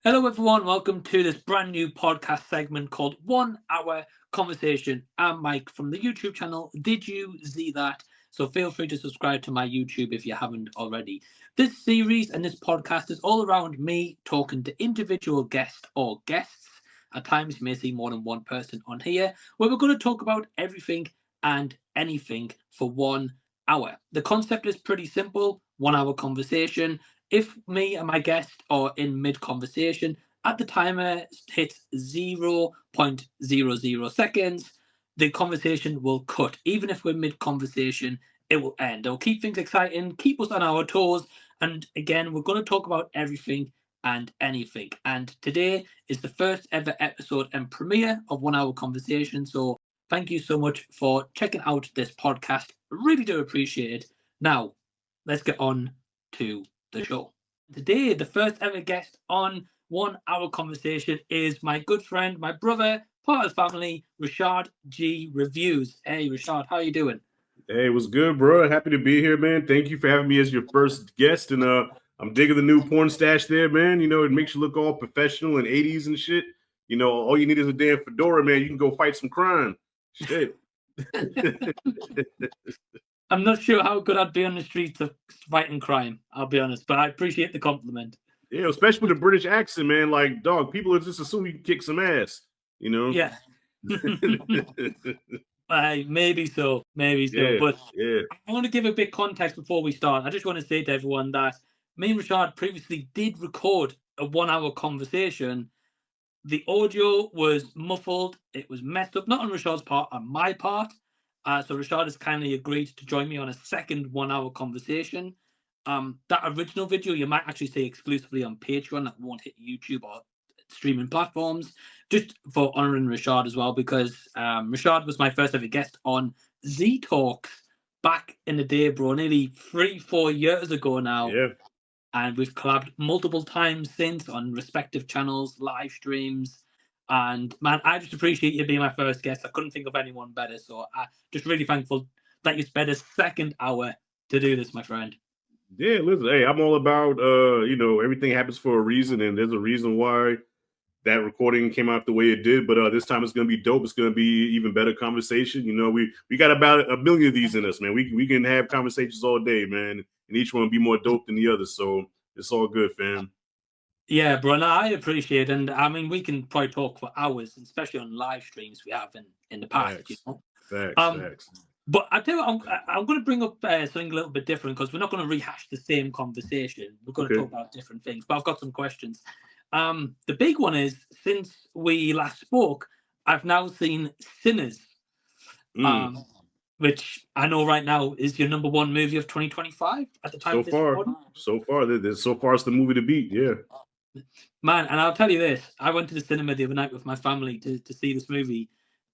Hello, everyone. Welcome to this brand new podcast segment called 1 Hour Conversation. I'm Mike from the YouTube channel. Did you see that? So feel free to subscribe to my YouTube if you haven't already. This series and this podcast is all around me talking to individual guests or guests. At times, you may see more than one person on here, where we're going to talk about everything and anything for 1 hour. The concept is pretty simple: 1 hour conversation. If me and my guest are in mid-conversation, at the timer hits 0.00 seconds, the conversation will cut. Even if we're mid-conversation, it will end. It'll keep things exciting, keep us on our toes, and again, we're going to talk about everything and anything. And today is the first ever episode and premiere of 1 Hour Conversation, so thank you so much for checking out this podcast. Really do appreciate it. Now, let's get on to the show. Today, the first ever guest on 1 Hour Conversation is my good friend, my brother, part of the family, Rashad G Reviews. Hey, Rashad, how you doing? Hey, what's good, bro? Happy to be here, man. Thank you for having me as your first guest, and I'm digging the new porn stash there, man. You know, it makes you look all professional and 80s and shit. You know, all you need is a damn fedora, man. You can go fight some crime. Shit. I'm not sure how good I'd be on the streets of fighting crime, I'll be honest, but I appreciate the compliment. Yeah, especially with a British accent, man. Like, dog, people just assume you can kick some ass, you know? Yeah. Maybe so. Yeah, But yeah. I want to give a bit context before we start. I just want to say to everyone that me and Rashad previously did record a 1 hour conversation. The audio was muffled. It was messed up, not on Rashad's part, on my part. So Rashad has kindly agreed to join me on a second 1 hour conversation. That original video you might actually see exclusively on Patreon. That won't hit YouTube or streaming platforms. Just for honouring Rashad as well, because Rashad was my first ever guest on Z Talks back in the day, bro. Nearly 3-4 years ago now. Yeah. And we've collabed multiple times since on respective channels, live streams. And man, I just appreciate you being my first guest. I couldn't think of anyone better. So I'm just really thankful that you spent a second hour to do this, my friend. Yeah, listen, hey, I'm all about you know, everything happens for a reason, and there's a reason why that recording came out the way it did. But this time it's gonna be dope. It's gonna be even better conversation. You know, we got about a million of these in us, man. We can have conversations all day, man, and each one will be more dope than the other. So it's all good, fam. Yeah, bro, no, I appreciate it. And I mean, we can probably talk for hours, especially on live streams we have in the past, Facts. you know. Facts. But I tell you what, I'm going to bring up something a little bit different, because we're not going to rehash the same conversation. We're going to talk about different things. But I've got some questions. The big one is, since we last spoke, I've now seen Sinners, which I know right now is your number one movie of 2025 at the time So of this far, recording. so far, it's the movie to beat. Yeah. Man, and I'll tell you this, I went to the cinema the other night with my family to see this movie,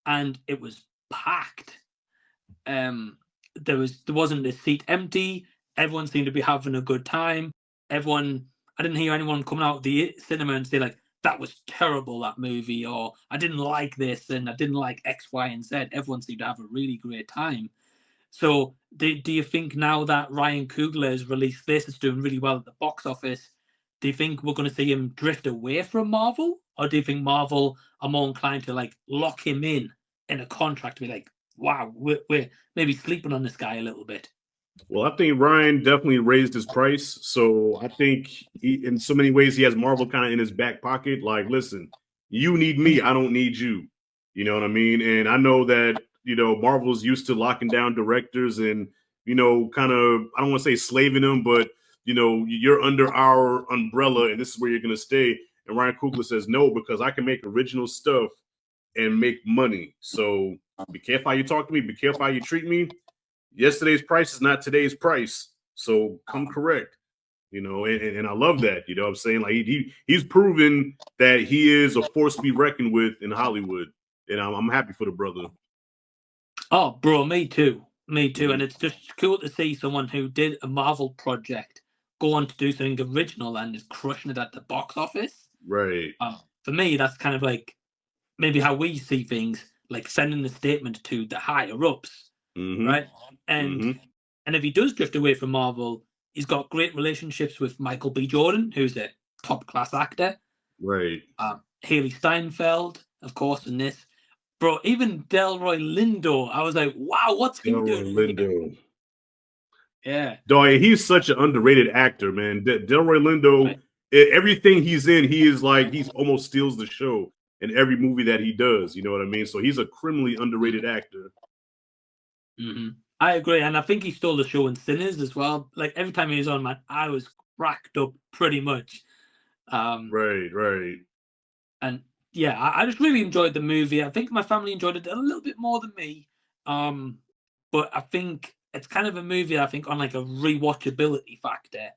and it was packed. There wasn't a seat empty. Everyone seemed to be having a good time. I didn't hear anyone coming out of the cinema and say like, that was terrible, that movie, or I didn't like this and I didn't like X, Y, and Z. Everyone seemed to have a really great time. So do you think, now that Ryan Coogler has released this, it's doing really well at the box office, do you think we're going to see him drift away from Marvel? Or do you think Marvel are more inclined to like lock him in a contract to be like, wow, we're maybe sleeping on this guy a little bit? Well, I think Ryan definitely raised his price. So I think in so many ways, he has Marvel kind of in his back pocket. Like, listen, you need me. I don't need you. You know what I mean? And I know that, you know, Marvel's used to locking down directors and, you know, kind of, I don't want to say slaving them, but, you know, you're under our umbrella and this is where you're going to stay. And Ryan Coogler says, no, because I can make original stuff and make money. So be careful how you talk to me. Be careful how you treat me. Yesterday's price is not today's price. So come correct, you know, and I love that, you know what I'm saying? Like he's proven that he is a force to be reckoned with in Hollywood. And I'm happy for the brother. Oh, bro, me too. And it's just cool to see someone who did a Marvel project go on to do something original and is crushing it at the box office. Right. For me, that's kind of like maybe how we see things, like sending a statement to the higher ups, right? And if he does drift away from Marvel, he's got great relationships with Michael B. Jordan, who's a top class actor. Right. Haley Steinfeld, of course, in this. Bro, even Delroy Lindo, I was like, wow, what's he Delroy doing in here? Lindo. Yeah. Dog, he's such an underrated actor, man. Delroy Lindo, Right. everything he's in, he's almost steals the show in every movie that he does. You know what I mean? So he's a criminally underrated actor. Mm-hmm. I agree, and I think he stole the show in Sinners as well. Like every time he was on, man, I was cracked up pretty much. Right, right. And yeah, I just really enjoyed the movie. I think my family enjoyed it a little bit more than me. But I think it's kind of a movie. I think on like a rewatchability factor,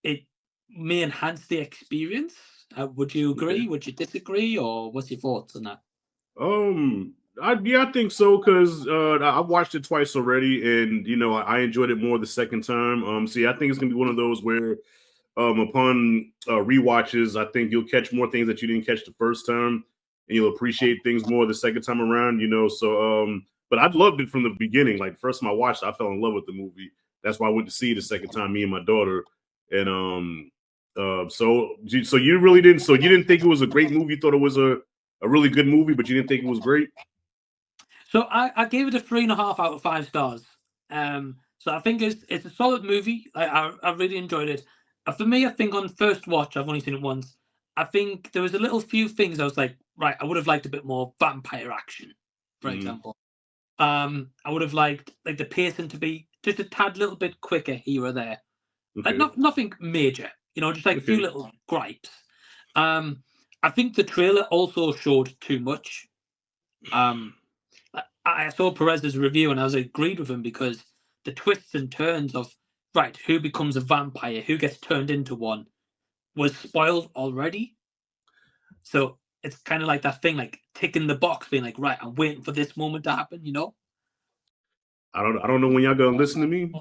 it may enhance the experience. Would you Okay. agree? Would you disagree? Or what's your thoughts on that? I think so because I've watched it twice already, and I enjoyed it more the second time. See, I think it's gonna be one of those where, upon rewatches, I think you'll catch more things that you didn't catch the first time, and you'll appreciate things more the second time around. But I loved it from the beginning. Like the first time I watched it, I fell in love with the movie. That's why I went to see it the second time, me and my daughter, and so you really didn't. So you didn't think it was a great movie? You thought it was a really good movie, but you didn't think it was great? So I gave it a 3.5 out of 5 stars. So I think it's a solid movie. I really enjoyed it. For me, I think on first watch, I've only seen it once. I think there was a little few things I was like, right, I would have liked a bit more vampire action, for Mm-hmm. example. I would have liked like the pacing to be just a tad little bit quicker here or there. Like Okay. nothing major, just like a few Okay. little gripes. Um, I think the trailer also showed too much. Um, I saw Perez's review and I was agreed with him because the twists and turns of right who becomes a vampire, who gets turned into one, was spoiled already. So it's kind of like that thing, like ticking the box, being like, right, I'm waiting for this moment to happen. I don't know when y'all gonna listen to me,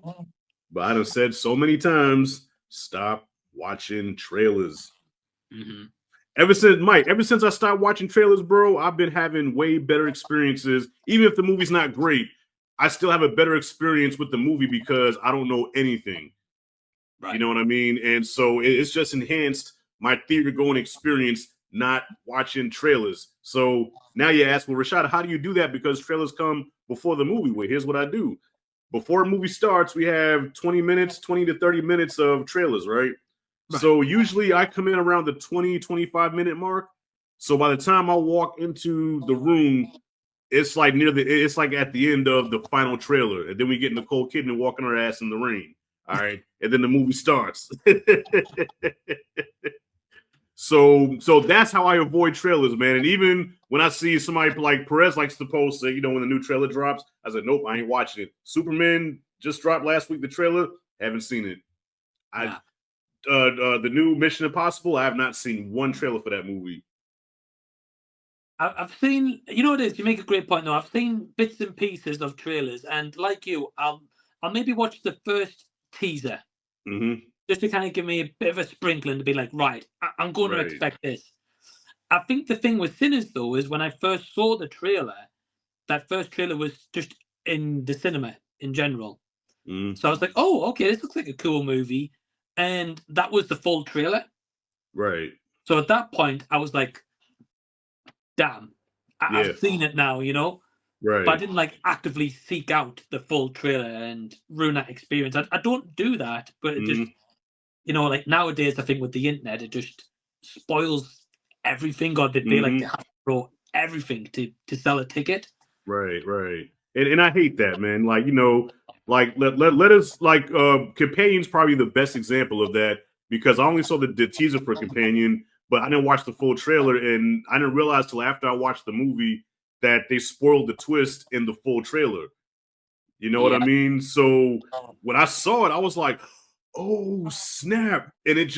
but I done said so many times, stop watching trailers. Mm-hmm. Ever since I started watching trailers, bro, I've been having way better experiences. Even if the movie's not great, I still have a better experience with the movie because I don't know anything. You Right. know what I mean? And so it's just enhanced my theater going experience not watching trailers. So now you ask, well, Rashad, how do you do that? Because trailers come before the movie. Well, here's what I do. Before a movie starts, we have 20 minutes, 20 to 30 minutes of trailers, right? Right. So usually I come in around the 20, 25-minute mark. So by the time I walk into the room, it's like it's like at the end of the final trailer. And then we get Nicole Kidman walking her ass in the rain. All right. And then the movie starts. So that's how I avoid trailers, man. And even when I see somebody like Perez likes to post, say, when the new trailer drops, I said, nope, I ain't watching it. Superman just dropped last week. The trailer, haven't seen it. Nah. The new Mission Impossible, I have not seen one trailer for that movie. I've seen, what it is. You make a great point. Though I've seen bits and pieces of trailers, and like you, I'll maybe watch the first teaser Mm-hmm. just to kind of give me a bit of a sprinkling to be like, right, I'm going to Right. expect this. I think the thing with Sinners though is when I first saw the trailer, that first trailer was just in the cinema in general. Mm-hmm. So I was like, oh, okay, this looks like a cool movie, and that was the full trailer. Right. So at that point, I was like, damn, Yeah. I've seen it now. But I Right. didn't like actively seek out the full trailer and ruin that experience. I don't do that, but it just, Mm-hmm. like nowadays, I think with the internet, it just spoils everything, or they feel like they Mm-hmm. have to throw everything to sell a ticket. Right, right. And I hate that, man. Like, like let us like Companion's probably the best example of that because I only saw the teaser for Companion, but I didn't watch the full trailer and I didn't realize till after I watched the movie that they spoiled the twist in the full trailer. You know what I Yeah. mean? So when I saw it, I was like, oh snap. And it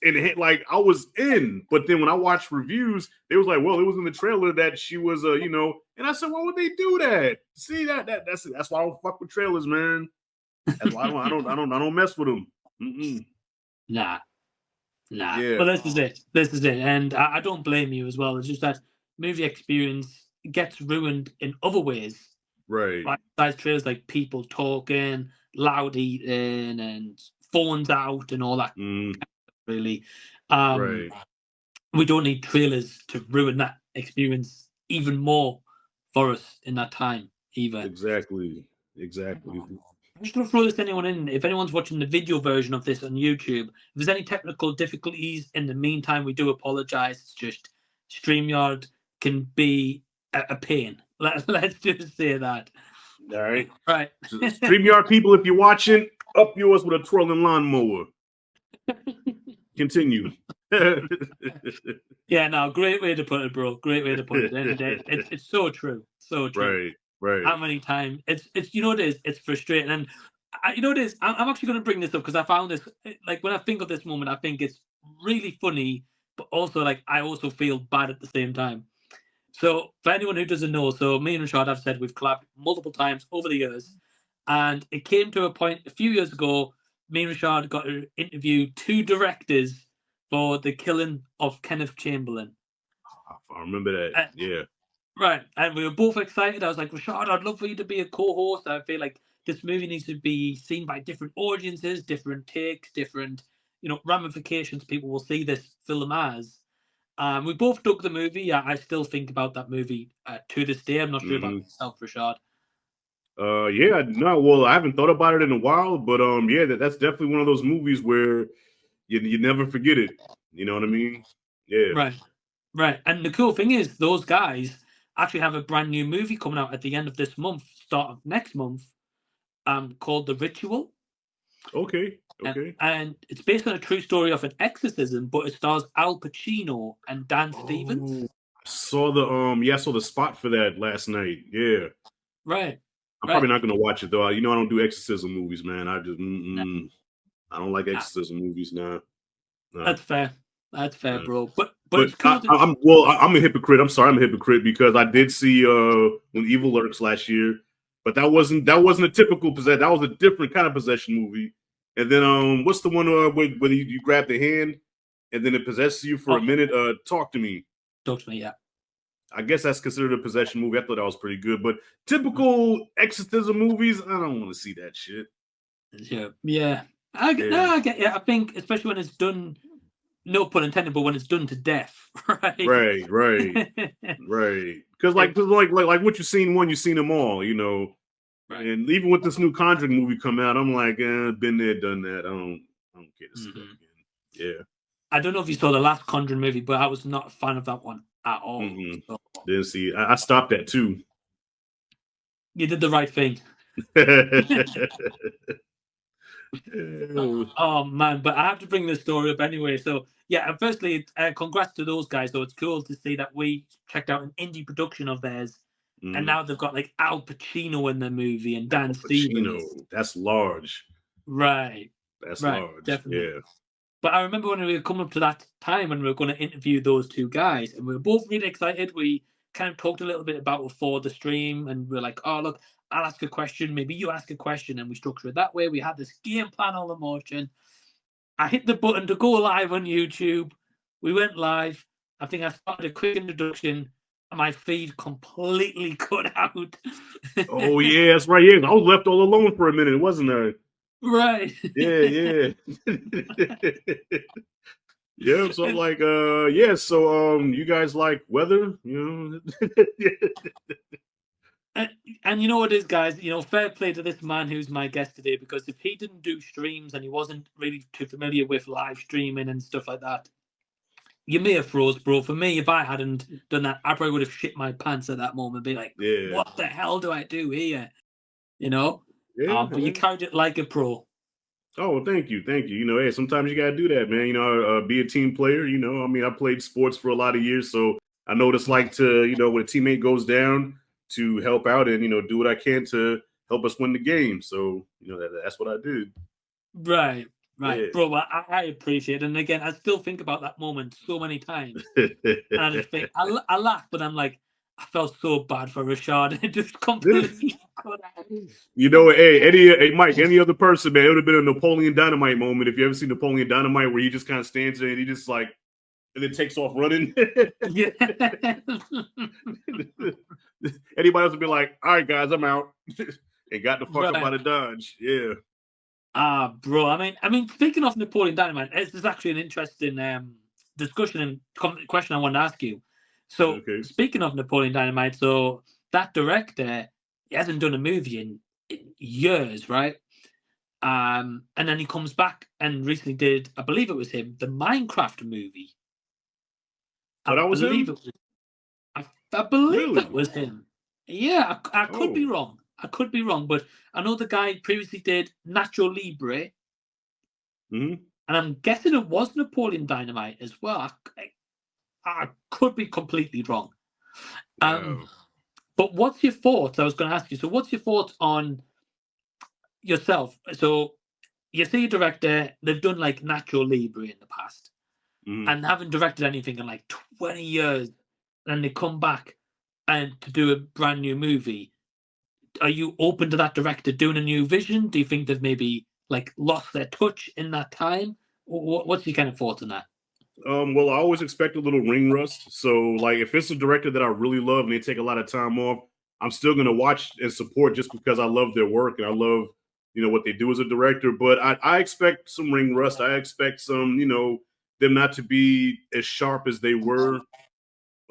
hit like I was in. But then when I watched reviews, they was like, well, it was in the trailer that she was and I said, why would they do that? See that's why I don't fuck with trailers, man. That's why I don't mess with them. Mm-mm. Nah, nah. Yeah, But this is it. This is it. And I don't blame you as well. It's just that movie experience gets ruined in other ways. right. Right? Besides trailers like people talking, loud eating, and phones out and all that Mm, really. Um, right. We don't need trailers to ruin that experience even more for us in that time, either. Exactly. I'm just going to throw this to anyone in. If anyone's watching the video version of this on YouTube, if there's any technical difficulties in the meantime, we do apologize. It's just StreamYard can be a pain. Let's just say that. All right. Right. StreamYard people, if you're watching, up yours with a twirling lawnmower. Continue. Yeah, no, great way to put it, bro. Great way to put it. And it's so true. So true. Right. How many times it's you know it is. It's frustrating, and you know it is. I'm actually going to bring this up because I found this like when I think of this moment, I think it's really funny, but also like I also feel bad at the same time. So for anyone who doesn't know, so me and Rashad have said we've collabed multiple times over the years, and it came to a point a few years ago. Me and Rashad got to interview 2 directors for the killing of Kenneth Chamberlain. I remember that. Yeah. Right. And we were both excited. I was like, Rashad, I'd love for you to be a co-host. I feel like this movie needs to be seen by different audiences, different takes, different, ramifications people will see this film as. We both dug the movie. I still think about that movie to this day. I'm not sure about yourself, Rashad. Yeah, no, well, I haven't thought about it in a while, but yeah, that's definitely one of those movies where you never forget it. You know what I mean? Yeah. Right. And the cool thing is, those guys actually have a brand new movie coming out at the end of this month, start of next month, called The Ritual. Okay. And it's based on a true story of an exorcism, but it stars Al Pacino and Dan Stevens. I saw the spot for that last night. Yeah. Right. I'm probably not going to watch it though. I don't do exorcism movies, man. I just I don't like exorcism movies now. No. That's fair. That's fair, bro. But it's cool I'm a hypocrite. I'm sorry, I'm a hypocrite because I did see When Evil Lurks last year, but that wasn't a typical possession. That was a different kind of possession movie. And then what's the one where you grab the hand and then it possesses you for a minute? Talk to me. Yeah. I guess that's considered a possession movie. I thought that was pretty good, but typical exorcism movies, I don't want to see that shit. Yeah. I get. Yeah, I think especially when it's done. No pun intended, but when it's done to death, right? Right. Because like what you've seen you've seen them all, Right. And even with this new Conjuring movie come out, I'm like, been there, done that. I don't care to see that again. Yeah. I don't know if you saw the last Conjuring movie, but I was not a fan of that one at all. So. Didn't see. I stopped that too. You did the right thing. Oh man, but I have to bring this story up anyway. So yeah, firstly, congrats to those guys. So it's cool to see that we checked out an indie production of theirs, and now they've got like Al Pacino in the movie and Dan Stevens. That's large, right? That's large, definitely. Yeah. But I remember when we were coming up to that time when we were going to interview those 2 guys, and we were both really excited. We kind of talked a little bit about before the stream, and we we're like, "Oh look, I'll ask a question, maybe you ask a question," and we structure it that way. We had this game plan all in motion. I hit the button to go live on YouTube. We went live. I think I started a quick introduction, and my feed completely cut out. Oh yeah, that's right. Yeah, I was left all alone for a minute, wasn't I? Right. Yeah. Yeah, so I'm like, yeah, so you guys like weather, And you know what it is, guys, fair play to this man who's my guest today, because if he didn't do streams and he wasn't really too familiar with live streaming and stuff like that, you may have froze, bro. For me, if I hadn't done that, I probably would have shit my pants at that moment, be like, what the hell do I do here? Yeah, but you carried it like a pro. Oh, thank you. Hey, sometimes you gotta do that, man. Be a team player. I mean, I played sports for a lot of years, so I know what it's like to, when a teammate goes down, to help out and do what I can to help us win the game. So that's what I did. Right, yeah. Bro. I appreciate it, and again, I still think about that moment so many times, and I just think I laugh, but I'm like, I felt so bad for Rashad. It just completely cut out. Hey, Mike, any other person, man, it would have been a Napoleon Dynamite moment. If you ever seen Napoleon Dynamite, where he just kind of stands there and he just like, and then takes off running. Yeah. Anybody else would be like, all right, guys, I'm out. And got the fuck up out of Dodge. Yeah. Bro, I mean, speaking of Napoleon Dynamite, there's actually an interesting discussion and question I want to ask you. So, Okay. speaking of Napoleon Dynamite, so that director, he hasn't done a movie in years, right? And then he comes back and recently did, I believe it was him, the Minecraft movie. Oh, that was him? I believe Really? that was him. Yeah, I could be Oh. wrong. I could be wrong, but I know the guy previously did Nacho Libre, Hmm. and I'm guessing it was Napoleon Dynamite as well. I could be completely wrong. Wow. But what's your thoughts? I was going to ask you. So, what's your thoughts on yourself? So, you see a director, they've done like Nacho Libre in the past, and haven't directed anything in like 20 years, and they come back and to do a brand new movie. Are you open to that director doing a new vision? Do you think they've maybe like lost their touch in that time? What's your kind of thoughts on that? Well, I always expect a little ring rust. So, like, if it's a director that I really love and they take a lot of time off, I'm still gonna watch and support just because I love their work and I love, what they do as a director. But I expect some ring rust. I expect some, them not to be as sharp as they were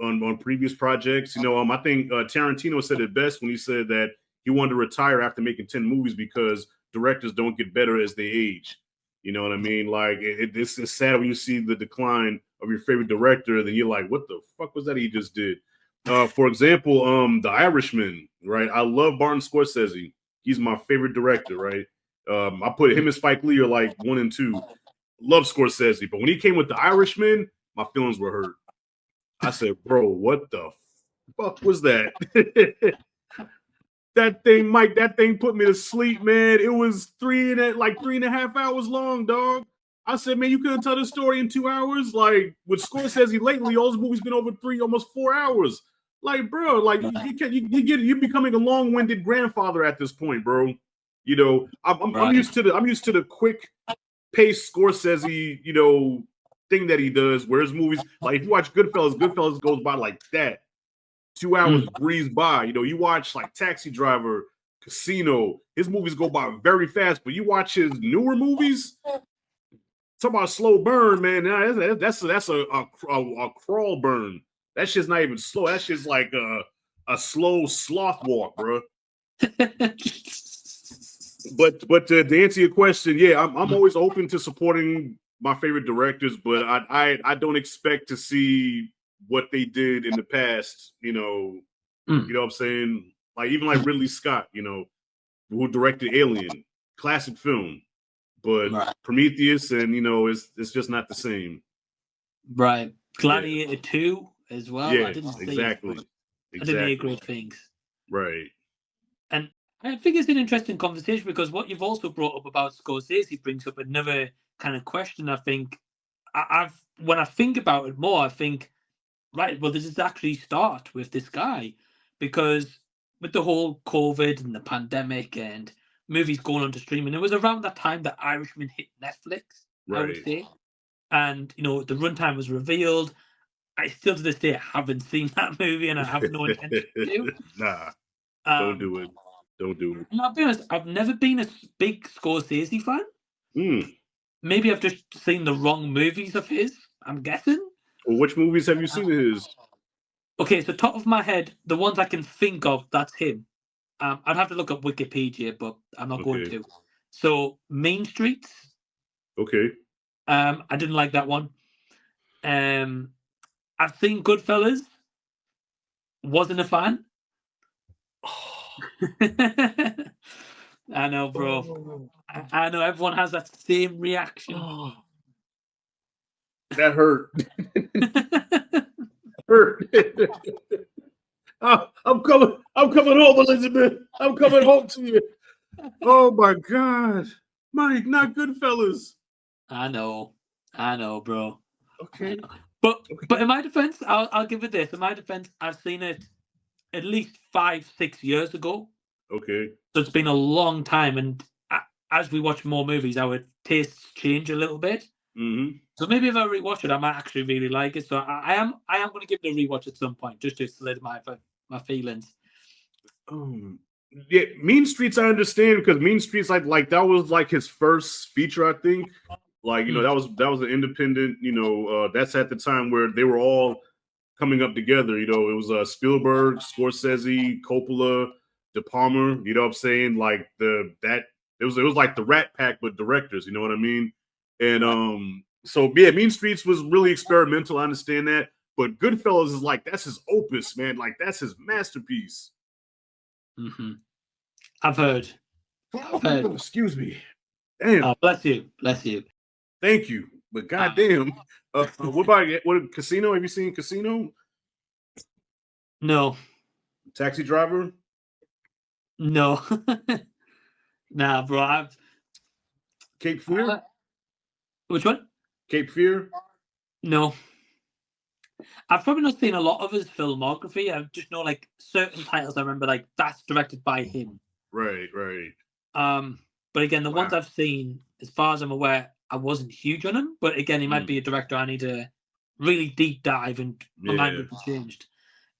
on previous projects. I think Tarantino said it best when he said that he wanted to retire after making 10 movies because directors don't get better as they age. You know what I mean? Like it's sad when you see the decline of your favorite director, then you're like, what the fuck was that he just did? For example, The Irishman, right? I love Martin Scorsese. He's my favorite director, right? I put him and Spike Lee are like 1 and 2. Love Scorsese, but when he came with The Irishman, my feelings were hurt. I said, bro, what the fuck was that? That thing, Mike, that thing put me to sleep, man. It was 3.5 hours long, dog. I said, man, you couldn't tell the story in 2 hours. Like with Scorsese lately, all his movies been over almost 4 hours. Like, bro, like you're becoming a long-winded grandfather at this point, bro. I'm used to the quick pace Scorsese, thing that he does. Where his movies, like if you watch Goodfellas goes by like that. 2 hours breeze by. You watch like Taxi Driver, Casino. His movies go by very fast, but you watch his newer movies. Talk about slow burn, man. That's a crawl burn. That shit's not even slow. That shit's like a slow sloth walk, bro. But to answer your question, yeah, I'm always open to supporting my favorite directors, but I don't expect to see what they did in the past. You know what I'm saying? Like even like Ridley Scott, who directed Alien, classic film, but Right. Prometheus, and it's just not the same. Right. Gladiator 2 as well. Yeah, I didn't see exactly. it, but I didn't hear great things. Right. And I think it's an interesting conversation because what you've also brought up about Scorsese brings up another kind of question. I think when I think about it more, I think, right, well, this is actually start with this guy because with the whole COVID and the pandemic and movies going on to streaming, it was around that time that Irishman hit Netflix, I would Right. say. And, the runtime was revealed. I still to this day haven't seen that movie and I have no intention to. Nah, don't do it. Don't do it. And I'll be honest, I've never been a big Scorsese fan. Maybe I've just seen the wrong movies of his, I'm guessing. Well, which movies have you seen of his? Okay, so top of my head, the ones I can think of, that's him. I'd have to look up Wikipedia, but I'm not going to. So, Main Streets. Okay. I didn't like that one. I've seen Goodfellas. Wasn't a fan. I know, bro. I know everyone has that same reaction. That hurt. Hurt. I'm coming home, Elizabeth. I'm coming home to you. Oh my God. Mike, not Goodfellas. I know, bro. Okay. But in my defense, I'll give it this. In my defense, I've seen it at least 5-6 years ago. Okay. So it's been a long time, and as we watch more movies, our tastes change a little bit. Mm-hmm. So maybe if I rewatch it, I might actually really like it. So I am going to give it a rewatch at some point, just to solidify my feelings. Yeah, Mean Streets I understand because Mean Streets like that was like his first feature, I think. Like, that was an independent. That's at the time where they were all coming up together. It was Spielberg, Scorsese, Coppola, De Palma. You know what I'm saying? Like it was like the Rat Pack, but directors. You know what I mean? And so yeah, Mean Streets was really experimental. I understand that, but Goodfellas is like that's his opus, man. Like that's his masterpiece. Mm-hmm. I've heard. Excuse me. Damn. Oh, bless you. Bless you. Thank you. But goddamn, what about Casino? Have you seen Casino? No. Taxi Driver? No. Nah, bro. Cape Fear? Which one? Cape Fear? No. I've probably not seen a lot of his filmography. I just know like certain titles. I remember like that's directed by him. Right. But again, the ones I've seen, as far as I'm aware, I wasn't huge on him. But again, he might be a director I need to really deep dive, and my mind would be changed.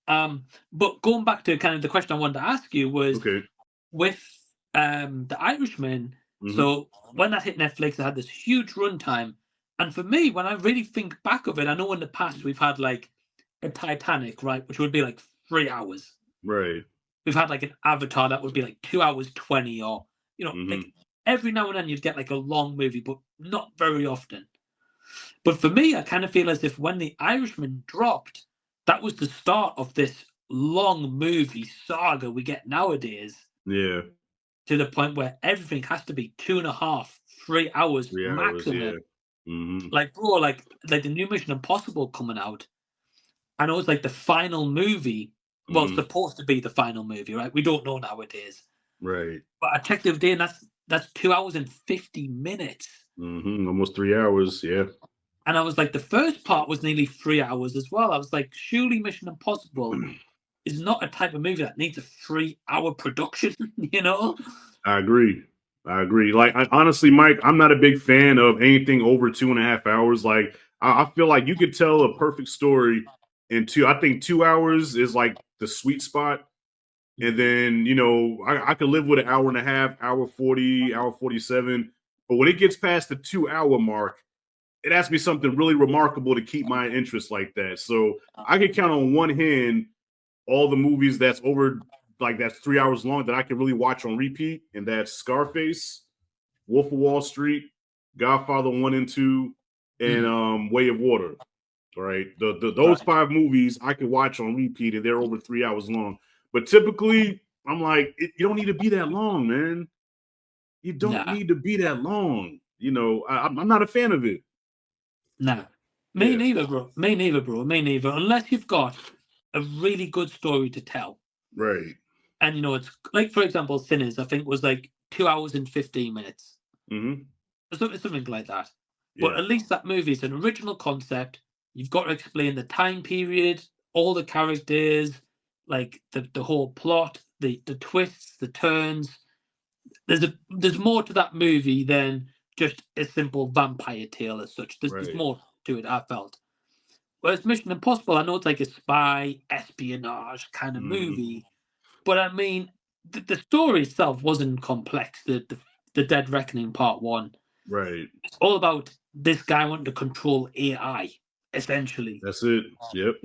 But going back to kind of the question I wanted to ask you was with The Irishman. So when that hit Netflix, it had this huge runtime. And for me, when I really think back of it, I know in the past we've had like a Titanic, right, which would be like 3 hours. Right. We've had like an Avatar that would be like 2 hours 20, or like every now and then you'd get like a long movie, but not very often. But for me, I kind of feel as if when The Irishman dropped, that was the start of this long movie saga we get nowadays. Yeah. To the point where everything has to be 2.5, 3 hours maximum. Like, bro, like the new Mission Impossible coming out. I know it's like the final movie. Well, it's supposed to be the final movie, right? We don't know nowadays. Right. But I checked the other day, and that's 2 hours and 50 minutes. Almost 3 hours, yeah. And I was like, the first part was nearly 3 hours as well. I was like, surely Mission Impossible is not a type of movie that needs a 3-hour production, I agree. Like, honestly, Mike, I'm not a big fan of anything over 2.5 hours. Like, I feel like you could tell a perfect story in I think 2 hours is like the sweet spot. And then, I could live with an hour and a half, hour 40, hour 47. But when it gets past the 2-hour mark, it has to be something really remarkable to keep my interest like that. So I can count on one hand all the movies that's over, like that's 3 hours long that I can really watch on repeat. And that's Scarface, Wolf of Wall Street, Godfather 1 and 2, and Way of Water. All right. Those 5 movies I can watch on repeat, and they're over 3 hours long. But typically, I'm like, you don't need to be that long, man. You don't need to be that long. I'm not a fan of it. No. Me neither, bro. Unless you've got a really good story to tell. Right. And, it's like, for example, Sinners, I think was like 2 hours and 15 minutes. Something like that. Yeah. But at least that movie is an original concept. You've got to explain the time period, all the characters, like the whole plot, the twists, the turns. There's more to that movie than just a simple vampire tale as such. There's more to it, I felt. Whereas Mission Impossible, I know it's like a spy, espionage kind of movie, but I mean, the story itself wasn't complex. The Dead Reckoning Part 1. Right. It's all about this guy wanting to control AI, essentially. That's it. Yep.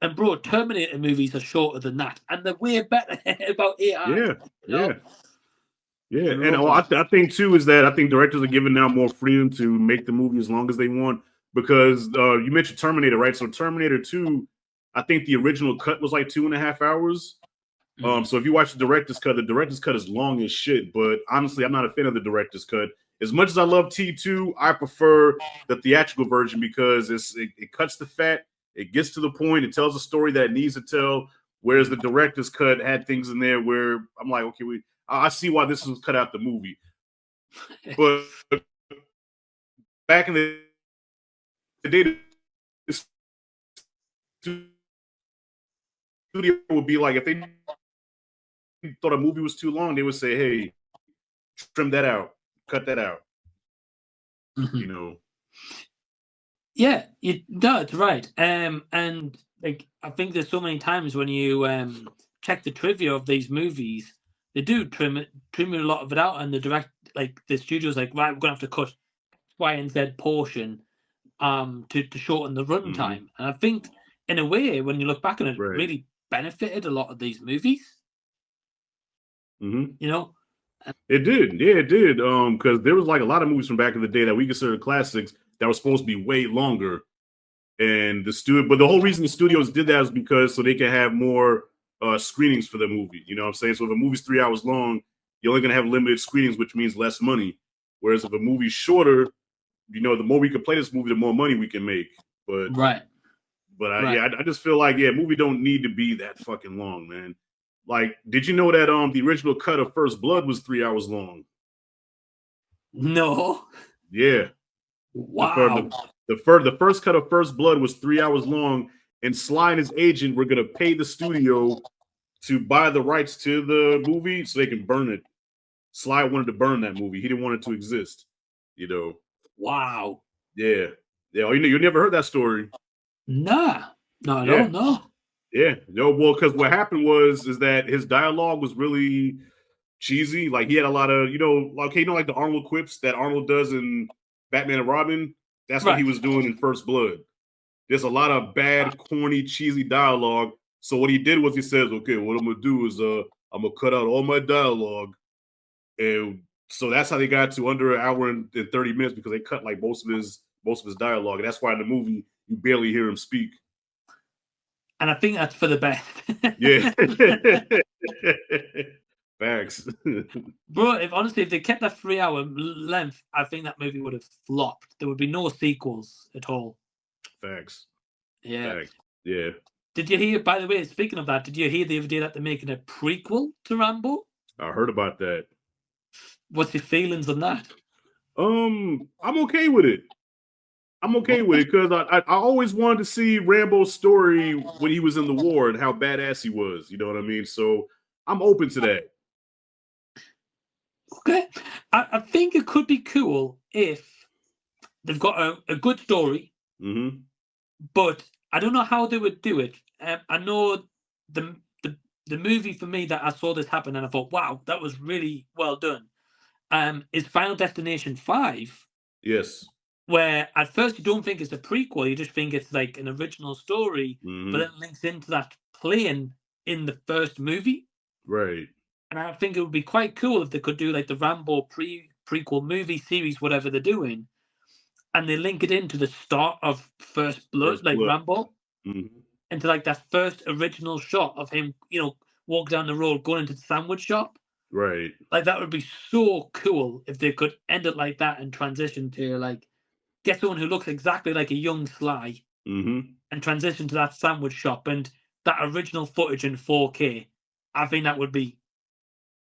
And bro, Terminator movies are shorter than that, and they're way better about AI. Yeah. And I think too is that I think directors are given now more freedom to make the movie as long as they want, because you mentioned Terminator, right? So Terminator 2, I think the original cut was like 2.5 hours. So if you watch the director's cut is long as shit. But honestly, I'm not a fan of the director's cut. As much as I love T2, I prefer the theatrical version because it cuts the fat, it gets to the point, it tells a story that it needs to tell. Whereas the director's cut had things in there where I'm like, okay, I see why this was cut out the movie. But back in the day, the studio would be like, if they thought a movie was too long, they would say, hey, trim that out, cut that out. Yeah, that's right. And like, I think there's so many times when you check the trivia of these movies, they do trim a lot of it out, and the studio's like, right, we're gonna have to cut Y, and Z portion to shorten the runtime. And I think, in a way, when you look back on it, Right. really benefited a lot of these movies. You know, It did, yeah, it did. Because there was like a lot of movies from back in the day that we consider classics that were supposed to be way longer. And but the whole reason the studios did that is because so they can have more screenings for the movie. You know what I'm saying? So if a movie's 3 hours long, you're only gonna have limited screenings, which means less money. Whereas if a movie's shorter, you know, the more we can play this movie, the more money we can make. But I just feel like movie don't need to be that fucking long, man. Like, did you know that the original cut of First Blood was 3 hours long? No. Yeah. Wow. The first cut of First Blood was 3 hours long, and Sly and his agent were gonna pay the studio to buy the rights to the movie so they can burn it. Sly wanted to burn that movie. He didn't want it to exist. You know. Wow. Yeah. Yeah. Oh, you never heard that story. Nah. Not at all. No. Yeah. No. Well, because what happened is that his dialogue was really cheesy. Like he had a lot of, like the Arnold quips that Arnold does in Batman and Robin. That's what he was doing in First Blood. There's a lot of bad, corny, cheesy dialogue. So what he did was he says, okay, what I'm gonna do is I'm gonna cut out all my dialogue. And so that's how they got to under an hour and 30 minutes, because they cut like most of his dialogue. And that's why in the movie you barely hear him speak. And I think that's for the best. Yeah. Facts. Bro, if they kept that 3 hour length, I think that movie would have flopped. There would be no sequels at all. Facts. Yeah. Facts. Yeah. Did you hear, by the way, speaking of that, did you hear the other day that they're making a prequel to Rambo? I heard about that. What's your feelings on that? I'm okay with it. I'm okay with it because I always wanted to see Rambo's story when he was in the war and how badass he was. You know what I mean? So I'm open to that. Okay. I think it could be cool if they've got a good story, but I don't know how they would do it. I know the movie for me that I saw this happen and I thought, wow, that was really well done. Is Final Destination 5. Yes. Where at first you don't think it's a prequel, you just think it's like an original story, but it links into that plane in the first movie. Right. And I think it would be quite cool if they could do like the Rambo prequel movie series, whatever they're doing, and they link it into the start of First Blood, Rambo, into like that first original shot of him, walk down the road going into the sandwich shop. Right. Like that would be so cool if they could end it like that and transition to like get someone who looks exactly like a young Sly and transition to that sandwich shop and that original footage in 4K. I think that would be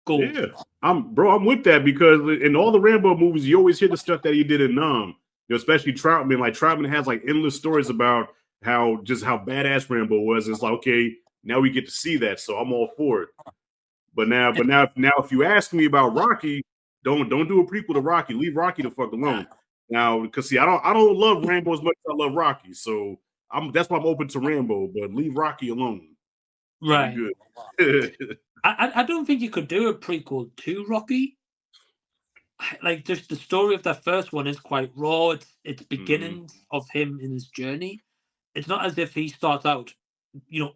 gold. Yeah, I'm with that, because in all the Rambo movies, you always hear the stuff that he did in especially Troutman. Like Troutman has like endless stories about how badass Rambo was. It's like, okay, now we get to see that, so I'm all for it. But now, if you ask me about Rocky, don't do a prequel to Rocky. Leave Rocky the fuck alone. Now, because see, I don't love Rambo as much as I love Rocky, so that's why I'm open to Rambo. But leave Rocky alone. Right. Good. I don't think you could do a prequel to Rocky. Like, just the story of that first one is quite raw. It's beginnings of him in his journey. It's not as if he starts out,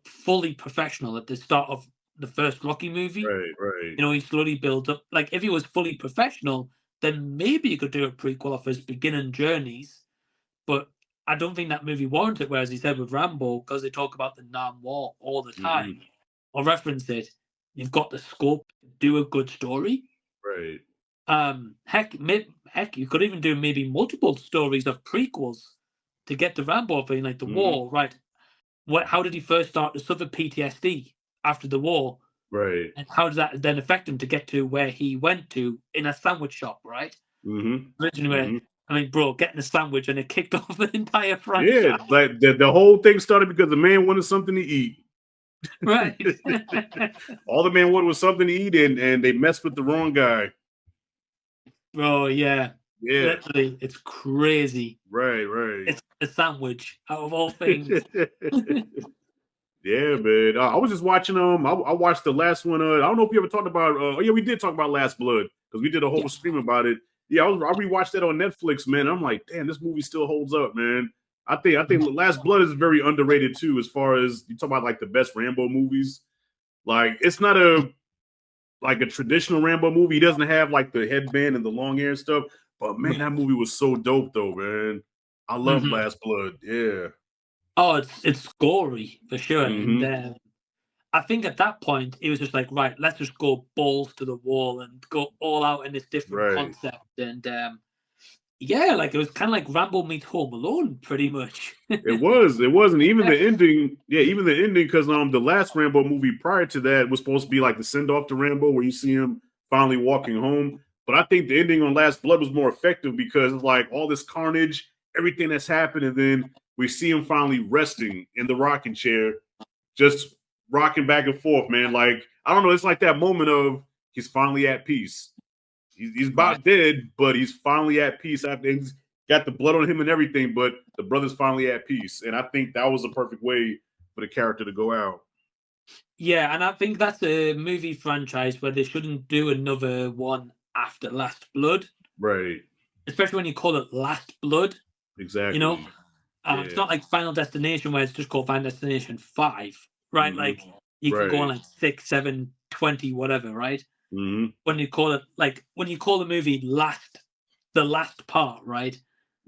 fully professional at the start of the first Rocky movie. Right. He slowly builds up. Like, if he was fully professional, then maybe you could do a prequel of his beginning journeys. But I don't think that movie warranted. Whereas he said with Rambo, because they talk about the Nam War all the time or reference it, you've got the scope to do a good story. Right. Heck, you could even do maybe multiple stories of prequels to get to Rambo being like the war, right? How did he first start to suffer PTSD after the war? Right. And how does that then affect him to get to where he went to in a sandwich shop, right? Originally, I mean, bro, getting a sandwich and it kicked off the entire franchise. Yeah, like the whole thing started because the man wanted something to eat. Right. All the man wanted was something to eat, and they messed with the wrong guy. Bro, yeah. Yeah. Literally, it's crazy. Right. It's a sandwich out of all things. Yeah, man. I was just watching I watched the last one. I don't know if you ever talked about. We did talk about Last Blood, because we did a whole stream about it. Yeah, I rewatched that on Netflix, man. I'm like, damn, this movie still holds up, man. I think Last Blood is very underrated too, as far as you talk about like the best Rambo movies. Like, it's not a traditional Rambo movie. He doesn't have like the headband and the long hair and stuff. But man, that movie was so dope though, man. I love Mhm. Last Blood. Yeah. Oh, it's gory for sure, and Mm-hmm. I think at that point it was just like, right, let's just go balls to the wall and go all out in this different Right. concept, and yeah, like it was kind of like Rambo meets Home Alone, pretty much. It was. It wasn't even the ending. Yeah, even the ending, because the last Rambo movie prior to that was supposed to be like the send off to Rambo, where you see him finally walking home. But I think the ending on Last Blood was more effective because it's like all this carnage, everything that's happened, and then we see him finally resting in the rocking chair, just rocking back and forth, man. Like, I don't know, it's like that moment of he's finally at peace. He's Right. about dead, but he's finally at peace after he's got the blood on him and everything, but the brother's finally at peace. And I think that was a perfect way for the character to go out. Yeah, and I think that's a movie franchise where they shouldn't do another one after Last Blood, Right. especially when you call it Last Blood. You know, Exactly. it's Yeah. not like Final Destination where it's just called Final Destination 5, right? Mm-hmm. Like you can go on Right. like 6, 7, 20, whatever, right? Mm-hmm. When you call it like when you call the movie the last part, right?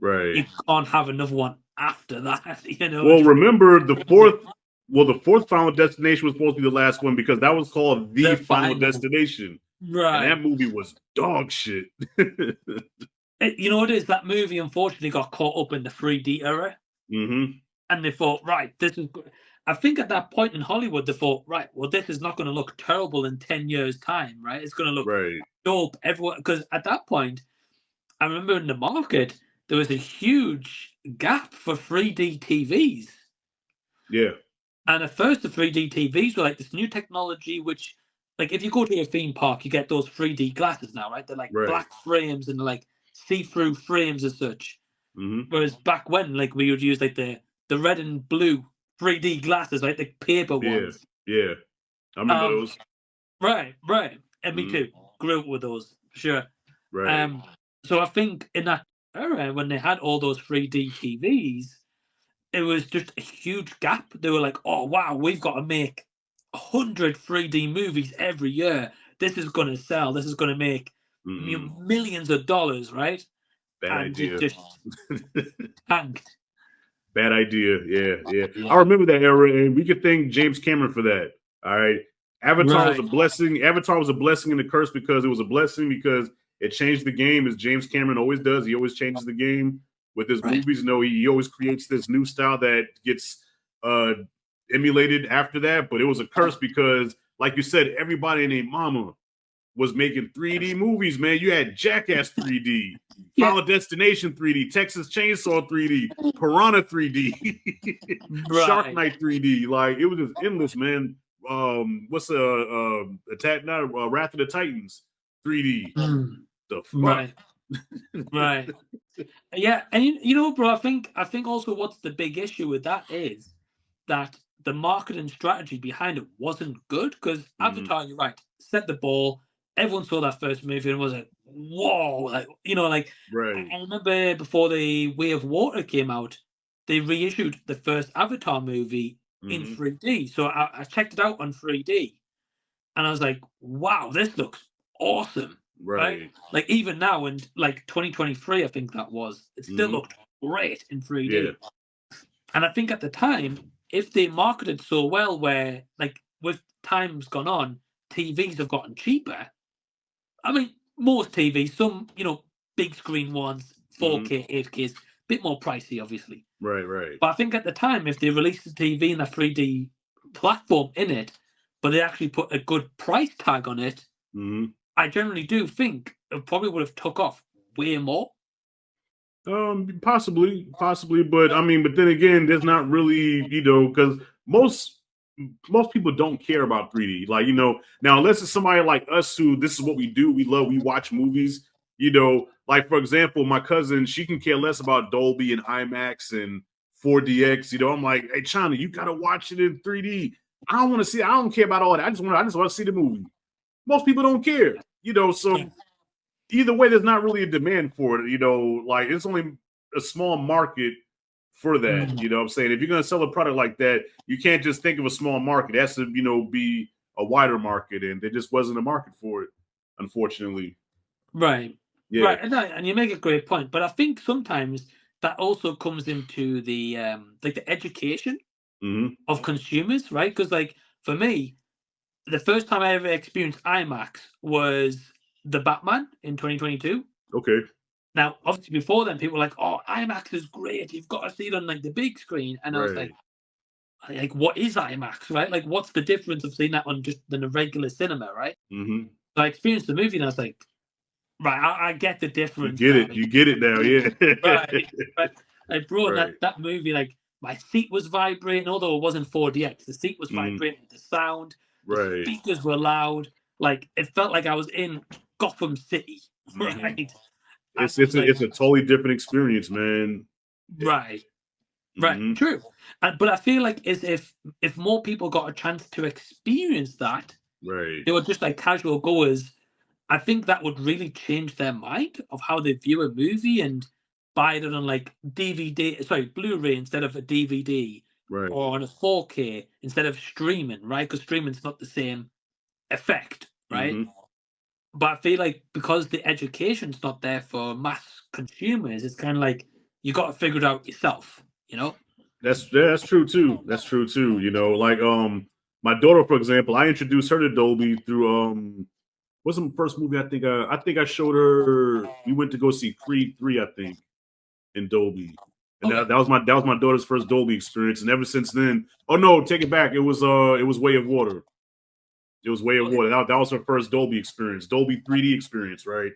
You Right. can't have another one after that. It Well, just remember the ruins it. fourth Final Destination was supposed to be the last one because that was called The The Final final, Destination. And that right? movie was dog shit. You know what it is? That movie unfortunately got caught up in the 3D era, Mm-hmm. and they thought, right, this is good. I think at that point in Hollywood, they thought, right, well, this is not going to look terrible in 10 years' time, right? It's going to look Right. dope. Everyone, because at that point, I remember in the market there was a huge gap for 3D TVs, Yeah. and at first the 3D TVs were like this new technology, which, like, if you go to a theme park, you get those 3D glasses now, right? They're like Right. black frames and like see-through frames as such. Mm-hmm. Whereas back when, like, we would use like the red and blue 3D glasses, like the paper Yeah. ones. Yeah. I remember Um, those. right, and me Mm-hmm. too. Grew up with those for sure. Right. Um, so I think in that era when they had all those 3D TVs, it was just a huge gap. They were like, "Oh wow, we've got to make 100 3D movies every year. This is going to sell. This is going to make Mm-mm. millions of dollars, right?" Bad And it idea. just tanked. Bad idea. Yeah, yeah. I Yeah. remember that era, and we could thank James Cameron for that. All right. Avatar was a Right. blessing. Avatar was a blessing and a curse because it was a blessing because it changed the game, as James Cameron always does. He always changes the game with his Right. movies. He always creates this new style that gets uh emulated after that. But it was a curse because, like you said, everybody and their mama was making 3D movies, man. You had Jackass 3D, Yeah. Final Destination 3D, Texas Chainsaw 3D, Piranha 3D, Shark Right. Night 3D. Like, it was just endless, man. What's Attack? Not Wrath of the Titans 3D. Mm. The fuck? Right. Right. Yeah, and you know, bro, I think also what's the big issue with that is that the marketing strategy behind it wasn't good because Mm-hmm. Avatar, you're right, set the ball. Everyone saw that first movie and was like, "Whoa!" Like like Right. I remember before the Way of Water came out, they reissued the first Avatar movie in Mm-hmm. 3D. So I checked it out on 3D, and I was like, "Wow, this looks awesome!" Right? Right. Like even now in like 2023, I think that was, it still Mm-hmm. looked great in Yeah. 3D. And I think at the time, if they marketed so well, where like with times gone on, TVs have gotten cheaper. I mean, most TVs, some big screen ones, Mm-hmm. 4K, 8K, bit more pricey, obviously. Right. Right. But I think at the time, if they released the TV and a 3D platform in it, but they actually put a good price tag on it, Mm-hmm. I generally do think it probably would have took off way more. Possibly, but I mean, but then again, there's not really, because most people don't care about 3D. Like, now unless it's somebody like us who this is what we do, we watch movies, like for example, my cousin, she can care less about Dolby and IMAX and 4DX. I'm like, hey China, you gotta watch it in 3D. I don't care about all that. I just want to see the movie. Most people don't care, so either way, there's not really a demand for it. You know, like it's only a small market for that. You know what I'm saying? If you're gonna sell a product like that, you can't just think of a small market. It has to, be a wider market, and there just wasn't a market for it, unfortunately. Right. Yeah. Right. And you make a great point. But I think sometimes that also comes into the like the education of consumers, right? Because like for me, the first time I ever experienced IMAX was the Batman in 2022. Okay. Now, obviously, before then, people were like, "Oh, IMAX is great. You've got to see it on like the big screen." And I was Right. like, what is IMAX, right? Like, what's the difference of seeing that on just than a regular cinema, right? Mm-hmm. So I experienced the movie, and I was like, right, I get the You difference get now. it. You get it now. Yeah. Right, right. Like, bro, Right. that movie, like, my seat was vibrating, although it wasn't 4DX. The seat was vibrating with the sound. The Right. speakers were loud. Like, it felt like I was in Gotham City, Mm-hmm. right? And It's it was it's a, like, it's a totally different experience, man. right, right, Mm-hmm. true. But I feel like as if more people got a chance to experience that, Right. they were just like casual goers. I think that would really change their mind of how they view a movie and buy it on like Blu-ray instead of a DVD, Right. or on a 4K instead of streaming, right? Because streaming's not the same effect, right? Mm-hmm. But I feel like because the education's not there for mass consumers, it's kind of like you got to figure it out yourself, you know? That's true too. That's true too. You know, like my daughter, for example, I introduced her to Dolby through what's the first movie I think I showed her. We went to go see Creed 3, I think, in Dolby. And Okay. that was my daughter's first Dolby experience. And ever since then, oh no, take it back. It was Way of Water. It was Way of Okay. Water. That was her first Dolby experience, Dolby 3D experience, right?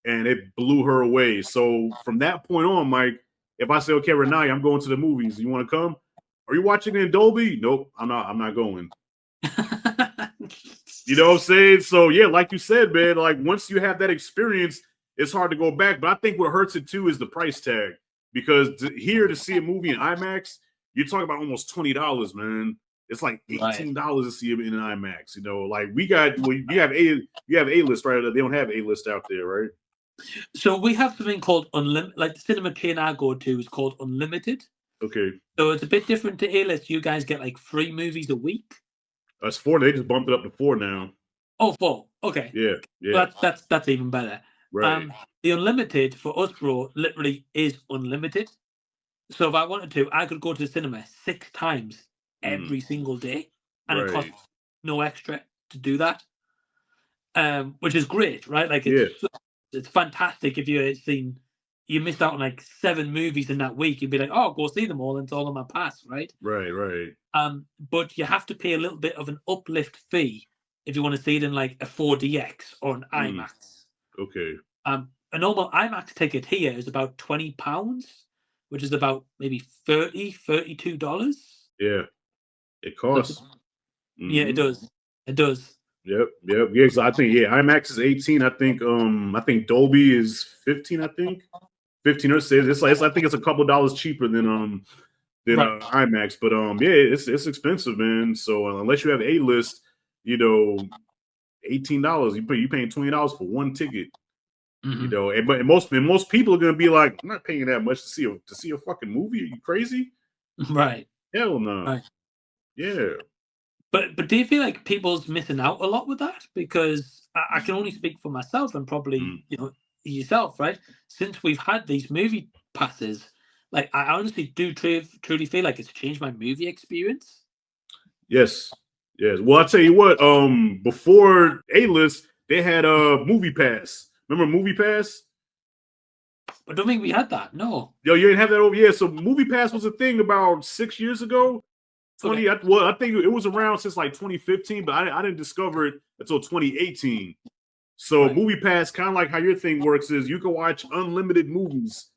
And it blew her away. So from that point on, Mike, if I say, okay, Renai, I'm going to the movies, you want to come? Are you watching it in Dolby? Nope, I'm not. I'm not going. You know what I'm saying? So yeah, like you said, man, like once you have that experience, it's hard to go back. But I think what hurts it too is the price tag. Because here to see a movie in IMAX, you're talking about almost $20, man. It's like Right. $18 to see it in an IMAX. You know, like you have A-list, right? They don't have A-list out there, right? So we have something called Unlimited. Like the cinema chain I go to is called Unlimited. Okay. So it's a bit different to A-list. You guys get like 3 movies a week. That's 4. They just bumped it up to 4 now. Oh, 4. Okay. Yeah, yeah. Well, that's even better. Right. The Unlimited for us, bro, literally is unlimited. So if I wanted to, I could go to the cinema 6 times every single day, and it Right. costs no extra to do that. Which is great, right? Like Yeah. it's fantastic if you missed out on like 7 movies in that week. You'd be like, oh, go see them all, and it's all on my pass, right? Right, right. But you have to pay a little bit of an uplift fee if you want to see it in like a 4DX or an IMAX. Okay. A normal IMAX ticket here is about £20, which is about maybe $32. Yeah. It costs. Yeah, it does. It does. Yep. Yeah. So I think IMAX is 18. I think Dolby is 15. I think 15 or say it's like I think it's a couple dollars cheaper than Right. IMAX. But yeah, it's expensive, man. So unless you have A-list, $18. You paying $20 for one ticket. Mhm. But most people are gonna be like, I'm not paying that much to see a fucking movie. Are you crazy? Right. Hell no. Right. Yeah. But do you feel like people's missing out a lot with that? Because I can only speak for myself and probably yourself, right? Since we've had these movie passes, like I honestly do truly feel like it's changed my movie experience. Yes. Yes. Well, I'll tell you what, before A-list, they had a Movie Pass. Remember Movie Pass? I don't think we had that. No. Yo, you didn't have that over. Yeah, so Movie Pass was a thing about 6 years ago. Okay. I think it was around since like 2015, but I didn't discover it until 2018. So Right. Movie Pass, kind of like how your thing works, is you can watch unlimited movies,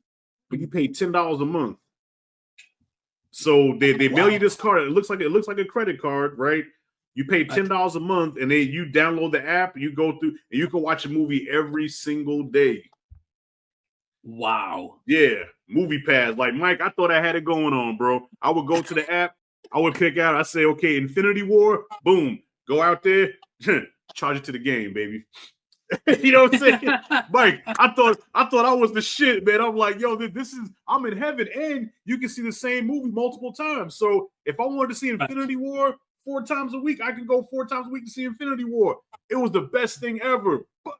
but you pay $10 a month. So they mail you this card. It looks like a credit card, right? You pay $10 a month, and you download the app. You go through, and you can watch a movie every single day. Wow. Yeah, Movie Pass. Like Mike, I thought I had it going on, bro. I would go to the app. I would pick out. I say, okay, Infinity War. Boom, go out there, charge it to the game, baby. You know what I'm saying? Mike, I thought I was the shit, man. I'm like, yo, this is, I'm in heaven, and you can see the same movie multiple times. So if I wanted to see Infinity War 4 times a week, I can go 4 times a week to see Infinity War. It was the best thing ever. But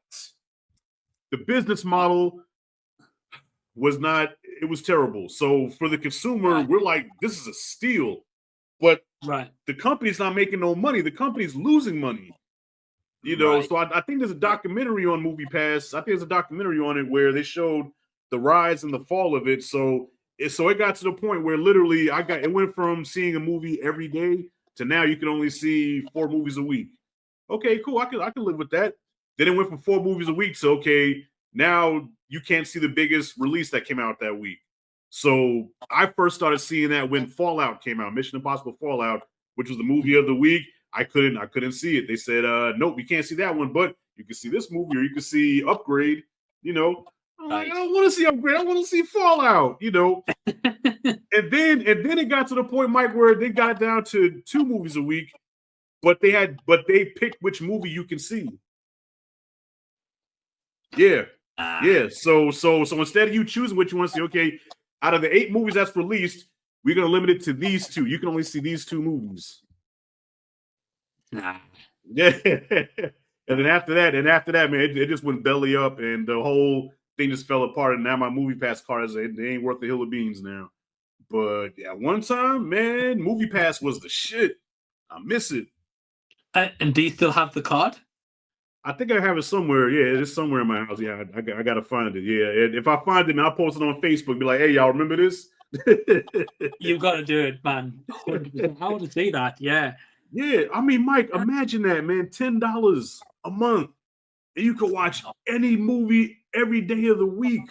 the business model was not, it was terrible. So for the consumer, we're like, this is a steal. But the company's not making no money. The company's losing money. You know, so I think there's a documentary on Movie Pass. I think there's a documentary on it where they showed the rise and the fall of it. So it got to the point where literally it went from seeing a movie every day to now you can only see 4 movies a week. Okay, cool. I can live with that. Then it went from 4 movies a week to, okay, now you can't see the biggest release that came out that week. So I first started seeing that when Fallout came out, Mission Impossible Fallout, which was the movie of the week. I couldn't see it. They said, nope, you can't see that one, but you can see this movie, or you can see Upgrade. You know, I'm like, I don't want to see Upgrade. I want to see Fallout. You know, and then it got to the point, Mike, where they got it down to 2 movies a week, but they picked which movie you can see. Yeah. So instead of you choosing what you want to see, okay, out of the 8 movies that's released, we're gonna limit it to these 2. You can only see these 2 movies. Yeah. And then after that, man, it just went belly up, and the whole thing just fell apart. And now my Movie Pass card they ain't worth a hill of beans now. But yeah, one time, man, Movie Pass was the shit. I miss it. And do you still have the card? I think I have it somewhere. Yeah, it's somewhere in my house. Yeah, I gotta find it. Yeah, and if I find it, man, I'll post it on Facebook. Be like, hey, y'all remember this? You've got to do it, man. 100%. I want to see that. Yeah. Yeah, I mean, Mike, imagine that, man. $10 a month, and you can watch any movie every day of the week.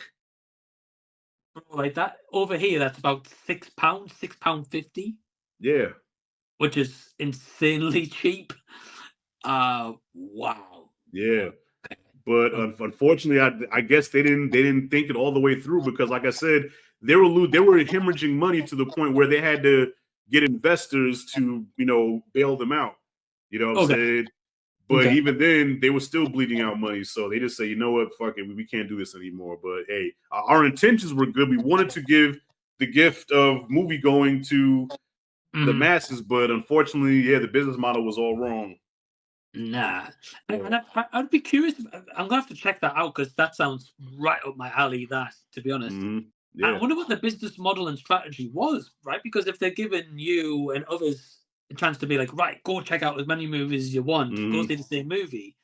Like that over here, that's about £6, £6.50. Yeah, which is insanely cheap. Wow. Yeah, but unfortunately, I guess they didn't think it all the way through, because, like I said, they were hemorrhaging money to the point where they had to get investors to, bail them out. You know what I'm saying? But even then, they were still bleeding out money. So they just say, you know what, fuck it, we can't do this anymore. But hey, our intentions were good. We wanted to give the gift of movie going to the masses, but unfortunately, the business model was all wrong. Nah. And I'd be curious. I'm gonna have to check that out, because that sounds right up my alley. That, to be honest. Yeah. I wonder what the business model and strategy was, right? Because if they're giving you and others a chance to be like, right, go check out as many movies as you want, go see the same movie,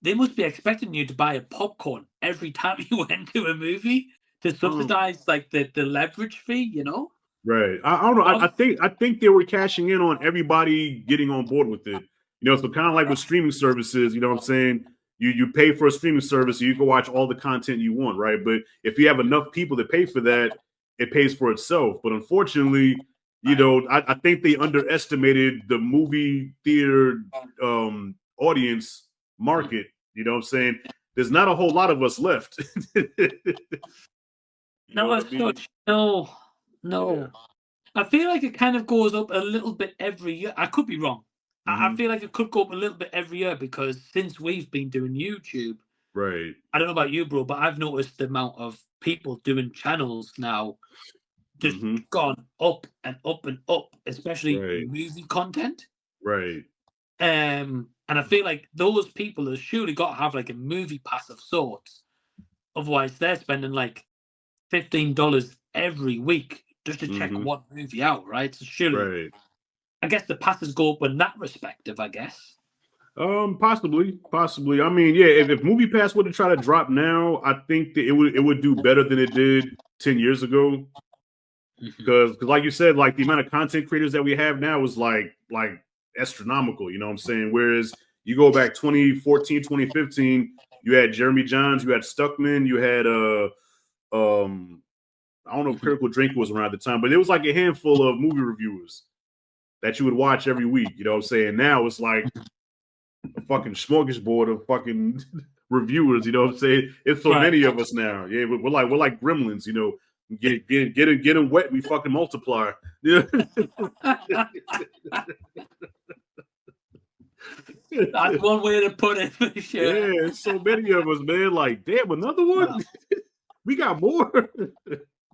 they must be expecting you to buy a popcorn every time you went to a movie to subsidize like the leverage fee, Right. I don't know. I think they were cashing in on everybody getting on board with it. So kind of like with streaming services, you know what I'm saying? You pay for a streaming service, so you can watch all the content you want, right? But if you have enough people that pay for that, it pays for itself. But unfortunately, I think they underestimated the movie theater audience market. You know what I'm saying? There's not a whole lot of us left. No. Yeah. I feel like it kind of goes up a little bit every year. I could be wrong. I feel like it could go up a little bit every year, because since we've been doing YouTube, right? I don't know about you, bro, but I've noticed the amount of people doing channels now just gone up and up and up, especially movie content. Right. And I feel like those people have surely got to have like a movie pass of sorts. Otherwise, they're spending like $15 every week just to check one movie out, right? So surely, I guess the passes go up in that respective, I guess. Possibly. I mean, yeah, if Movie Pass were to try to drop now, I think that it would do better than it did 10 years ago. Because like you said, like the amount of content creators that we have now is like astronomical, you know what I'm saying? Whereas you go back 2014, 2015, you had Jeremy Johns, you had Stuckman, you had I don't know if Critical Drinker was around at the time, but it was like a handful of movie reviewers that you would watch every week. You know what I'm saying? Now it's like a fucking smorgasbord of fucking reviewers. You know what I'm saying? It's so many of us now. Yeah, we're like gremlins. Get them wet, we fucking multiply. Yeah. That's one way to put it for sure. Yeah, so many of us, man. Like, damn, another one. We got more.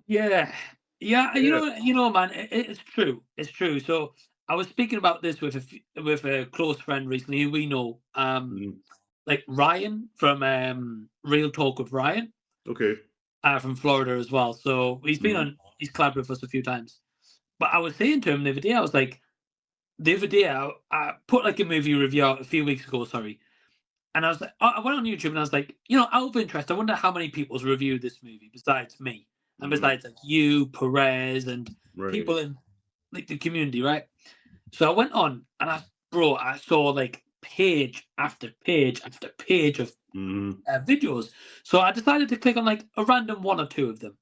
Yeah, yeah. Yeah. Man. It's true. It's true. So I was speaking about this with with a close friend recently who we know, Mhm. like Ryan from Real Talk with Ryan, Okay. from Florida as well. So Mhm. he's collabed with us a few times. But I was saying to him the other day, I was like, the other day I put like a movie review out a few weeks ago. Sorry, and I was like, I went on YouTube and I was like, out of interest, I wonder how many people's reviewed this movie besides me and Mhm. besides like you, Perez, and Right. people in like the community, right? So I went on and I saw like page after page after page of Mhm. videos. So I decided to click on like a random one or two of them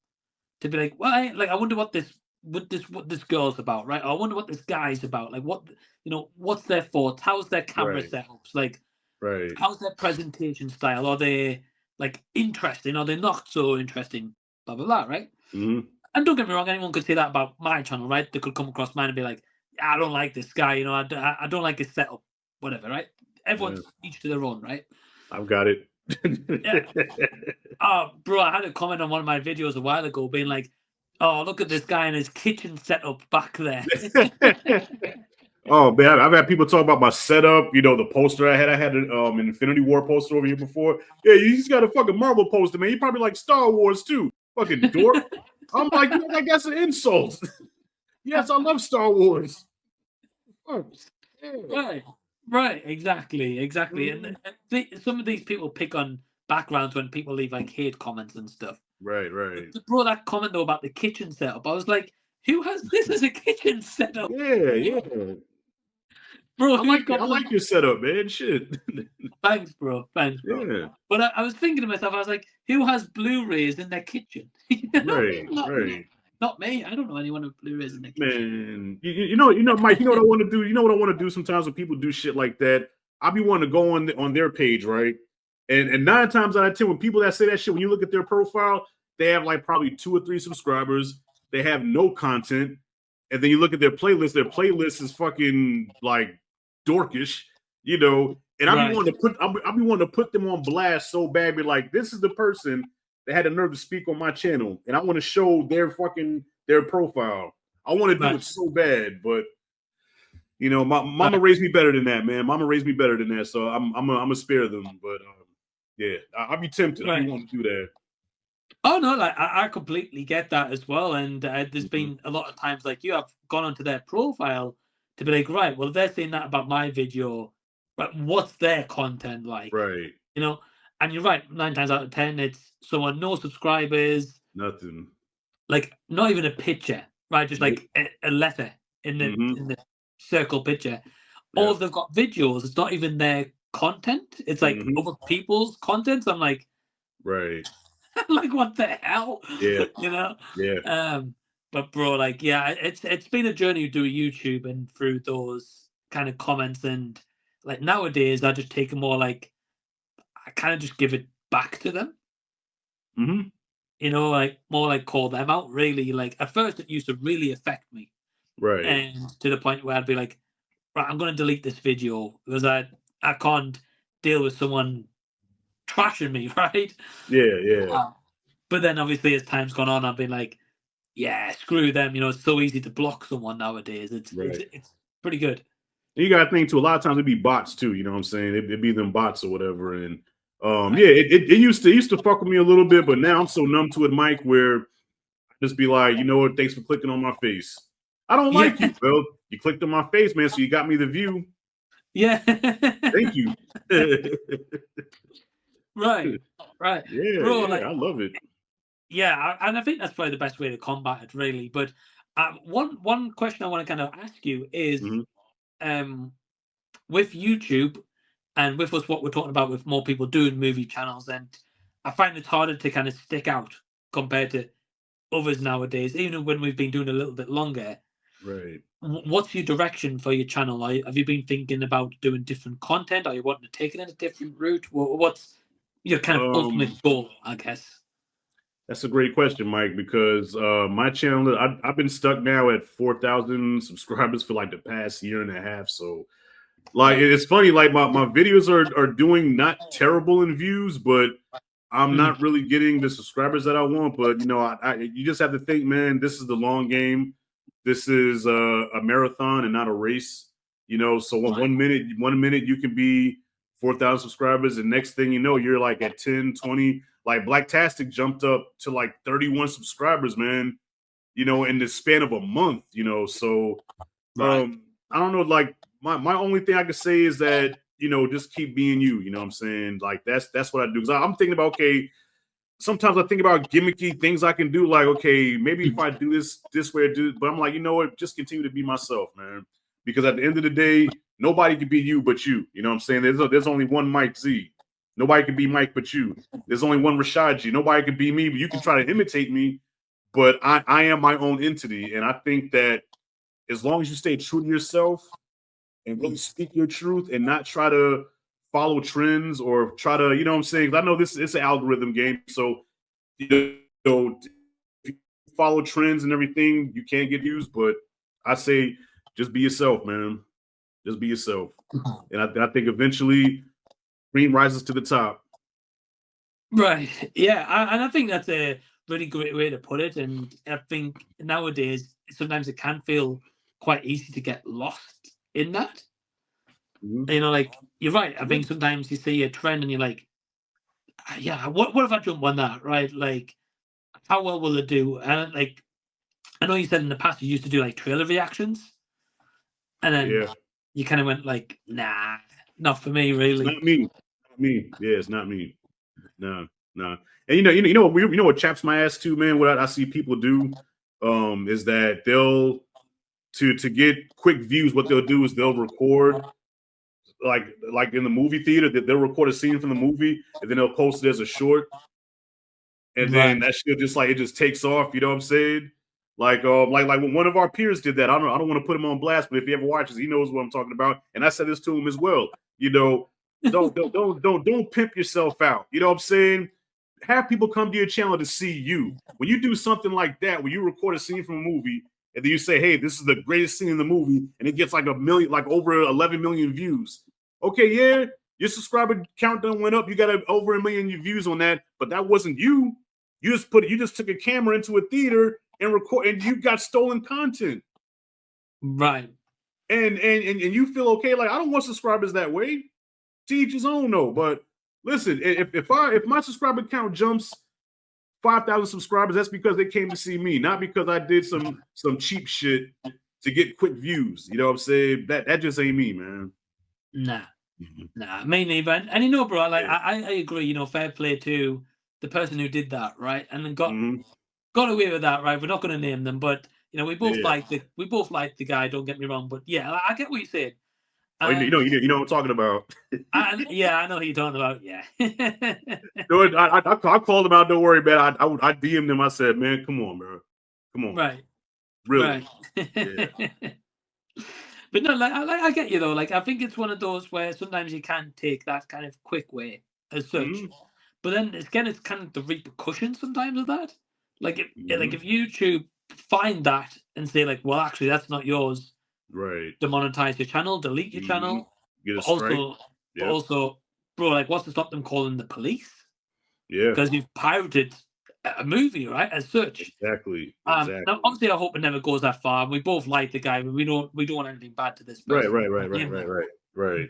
to be like, well, I wonder what this girl's about, right? Or I wonder what this guy's about. Like, what's their thoughts? How's their camera Right. setups? Like, Right. how's their presentation style? Are they like interesting? Are they not so interesting? Blah blah blah, right? Mhm. And don't get me wrong, anyone could say that about my channel, right? They could come across mine and be like, I don't like this guy, I don't like his setup, whatever, right? Yeah. Everyone's each to their own, right? I've got it. Yeah. Oh, bro, I had a comment on one of my videos a while ago being like, oh, look at this guy and his kitchen setup back there. Oh man, I've had people talk about my setup. You know, the poster I had. I had an Infinity War poster over here before. Yeah, you just got a fucking Marvel poster, man. You probably like Star Wars too. Fucking dork. I'm like, you know, like that's an insult. Yes, I love Star Wars. Fuck. Yeah. Right, right, exactly. And Mhm. some of these people pick on backgrounds when people leave like hate comments and stuff. Right, right. Bro, that comment though about the kitchen setup, I was like, who has this as a kitchen setup? Yeah, yeah. Bro, I who's like it. got I the like your setup, man. Shit. thanks, bro. Thanks, bro. Yeah. But I was thinking to myself, I was like, who has Blu-rays in their kitchen? Right, right. Not me. I don't know anyone with Blu-rays in their kitchen. Man, Mike. You know what I want to do. You know what I want to do. Sometimes when people do shit like that, I be wanting to go on their page, right? And 9 times out of 10, when people that say that shit, when you look at their profile, they have like probably 2 or 3 subscribers. They have no content, and then you look at their playlist. Their playlist is fucking like dorkish, you know. And Right. I be wanting to put them on blast so bad, be like, this is the person that had the nerve to speak on my channel, and I want to show their profile. I want to do Right. it so bad, but you know, my mama raised me better than that, man. Mama raised me better than that, so I'm a spare them. But yeah, I'll be tempted. I be Right. wanting to do that. Oh no, like I completely get that as well. And there's Mhm. been a lot of times like you have gone onto their profile to be like, right, well, if they're saying that about my video, but what's their content like? Right, You know? And you're right, 9 times out of 10, it's someone no subscribers, nothing. like not even a picture, right? Just Nope. like a letter Mm-hmm. in the circle picture. Or Yeah. if they've got videos, it's not even their content. It's like Mm-hmm. other people's content. So I'm like, Right. like what the hell? Yeah. You know? Yeah. Um, but bro, like, yeah, it's been a journey to do YouTube and through those kind of comments and like nowadays I just take a more like I kind of just give it back to them, Mm-hmm. like more like call them out really. Like at first it used to really affect me Right. and to the point where I'd be like, right, I'm gonna delete this video because I can't deal with someone trashing me, right? Yeah. Yeah. Uh, but then obviously as time's gone on, I've been like, yeah, screw them. It's so easy to block someone nowadays. Right. It's pretty good. You got to think too. A lot of times it'd be bots too. You know what I'm saying? It'd be them bots or whatever. And Right. yeah, it used to fuck with me a little bit, but now I'm so numb to it, Mike, where I just be like, you know what? Thanks for clicking on my face. I don't Yeah. like you. Well, you clicked on my face, man, so you got me the view. Yeah. Thank you. Right. Right. Yeah, Bro, yeah, like, I love it. yeah, and I think that's probably the best way to combat it, really. But one question I want to kind of ask you is, Mhm. um, with YouTube and with us, what we're talking about with more people doing movie channels, and I find it's harder to kind of stick out compared to others nowadays, even when we've been doing a little bit longer. Right. What's your direction for your channel? Have you been thinking about doing different content? Are you wanting to take it in a different route? What's your kind of ultimate Um, goal, I guess? that's a great question, Mike, because my channel, I've been stuck now at 4,000 subscribers for like the past year and a half. So Like it's funny, like my videos are doing not terrible in views, but I'm not really getting the subscribers that I want. But you know, you just have to think, man, this is the long game. This is a marathon and not a race. You know, so Right. 1 minute you can be 4,000 subscribers, and next thing you know, you're like at 10, 20. Like Blacktastic jumped up to like 31 subscribers, man. You know, in the span of a month. You know, so Right. I don't know, like my only thing I could say is that, you know, just keep being you. You know what I'm saying? Like that's what I do. Because I'm thinking about, okay, sometimes I think about gimmicky things I can do. Like, okay, maybe if I do this way, but I'm like, you know what? Just continue to be myself, man. Because at the end of the day, nobody can be you but you. You know what I'm saying? There's only one Mike Z. Nobody can be Mike but you. There's only one Rashad G. Nobody can be me, but you can try to imitate me. But I am my own entity, and I think that as long as you stay true to yourself and really speak your truth and not try to follow trends or try to, you know what I'm saying? I know this it's an algorithm game. So, you know, if you follow trends and everything, you can't get used. But I say just be yourself, man. Just be yourself. And I think eventually cream rises to the top. Right. Yeah. And I think that's a really great way to put it. And I think nowadays, sometimes it can feel quite easy to get lost in that. Mhm. You know, like, you're right. I think sometimes you see a trend and you're like, yeah, what if I jump on that? Right. Like, how well will it do? And like, I know you said in the past you used to do like trailer reactions, and then Yeah. you kind of went like, nah, not for me, It's really. not me. Not me. Yeah, it's not me. No, no. And you know what chaps my ass too, man. What I see people do, is that they'll to get quick views. What they'll do is they'll record like in the movie theater. That they'll record a scene from the movie and then they'll post it as a short, and then Right. that shit just like it just takes off. You know what I'm saying? Like when one of our peers did that. I don't want to put him on blast, but if he ever watches, he knows what I'm talking about. And I said this to him as well. You know, don't pimp yourself out. You know what I'm saying? Have people come to your channel to see you. When you do something like that, when you record a scene from a movie, and then you say, "Hey, this is the greatest scene in the movie," and it gets like like over 11 million views. Okay, yeah, your subscriber count done went up. You got over 1 million views on that, but that wasn't you. You just took a camera into a theater and record, and you got stolen content. Right. And you feel okay. Like, I don't want subscribers that way. To each his own, though. But listen, if my subscriber count jumps 5,000 subscribers, that's because they came to see me, not because I did some cheap shit to get quick views. You know what I'm saying? That just ain't me, man. Nah. Mhm. Nah, me neither. And you know, bro, like Yeah. I agree. You know, fair play to the person who did that, right? And then Mhm. got away with that, right? We're not going to name them, but you know, Yeah. we both like the guy. Don't get me wrong, but yeah, I get what you're saying. Oh, And you know what I'm talking about. yeah, I know who you're talking about. Yeah. No, I called him out. Don't worry, man. I DM'd him. I said, man, come on, bro. Come on. Right. Really? Right. Yeah. But no, I get you though. Like, I think it's one of those where sometimes you can take that kind of quick way as such, Mhm. but then it's kind of the repercussions sometimes of that. Like Mhm. if YouTube find that and say like, well, actually, that's not yours, Right. demonetize your channel, delete your Mhm. channel, Get a but strike. also, but Yep. also, bro, like, what's to stop them calling the police Yeah. because you've pirated a movie, right? As such. Exactly. Now, Exactly. obviously, I hope it never goes that far. We both like the guy, but we don't want anything bad to this Right, person. right, We right, don't right, blame right, them. right, right.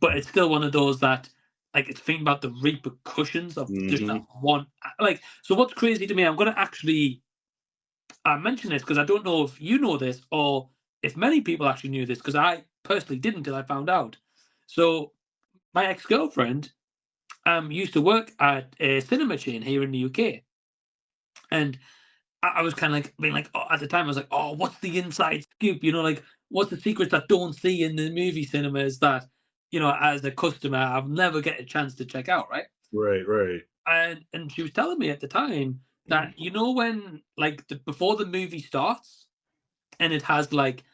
But it's still one of those that, like, it's thinking about the repercussions of just that Mhm. one. Like, so what's crazy to me, I'm going to actually mention this because I don't know if you know this or if many people actually knew this because I personally didn't until I found out. So my ex girlfriend used to work at a cinema chain here in the UK, and I was kind of like being like, oh, at the time, I was like, oh, what's the inside scoop? You know, like, what's the secrets that don't see in the movie cinemas that, you know, as a customer, I'll never get a chance to check out, right? Right, right. And she was telling me at the time that, you know, when like before the movie starts and it has like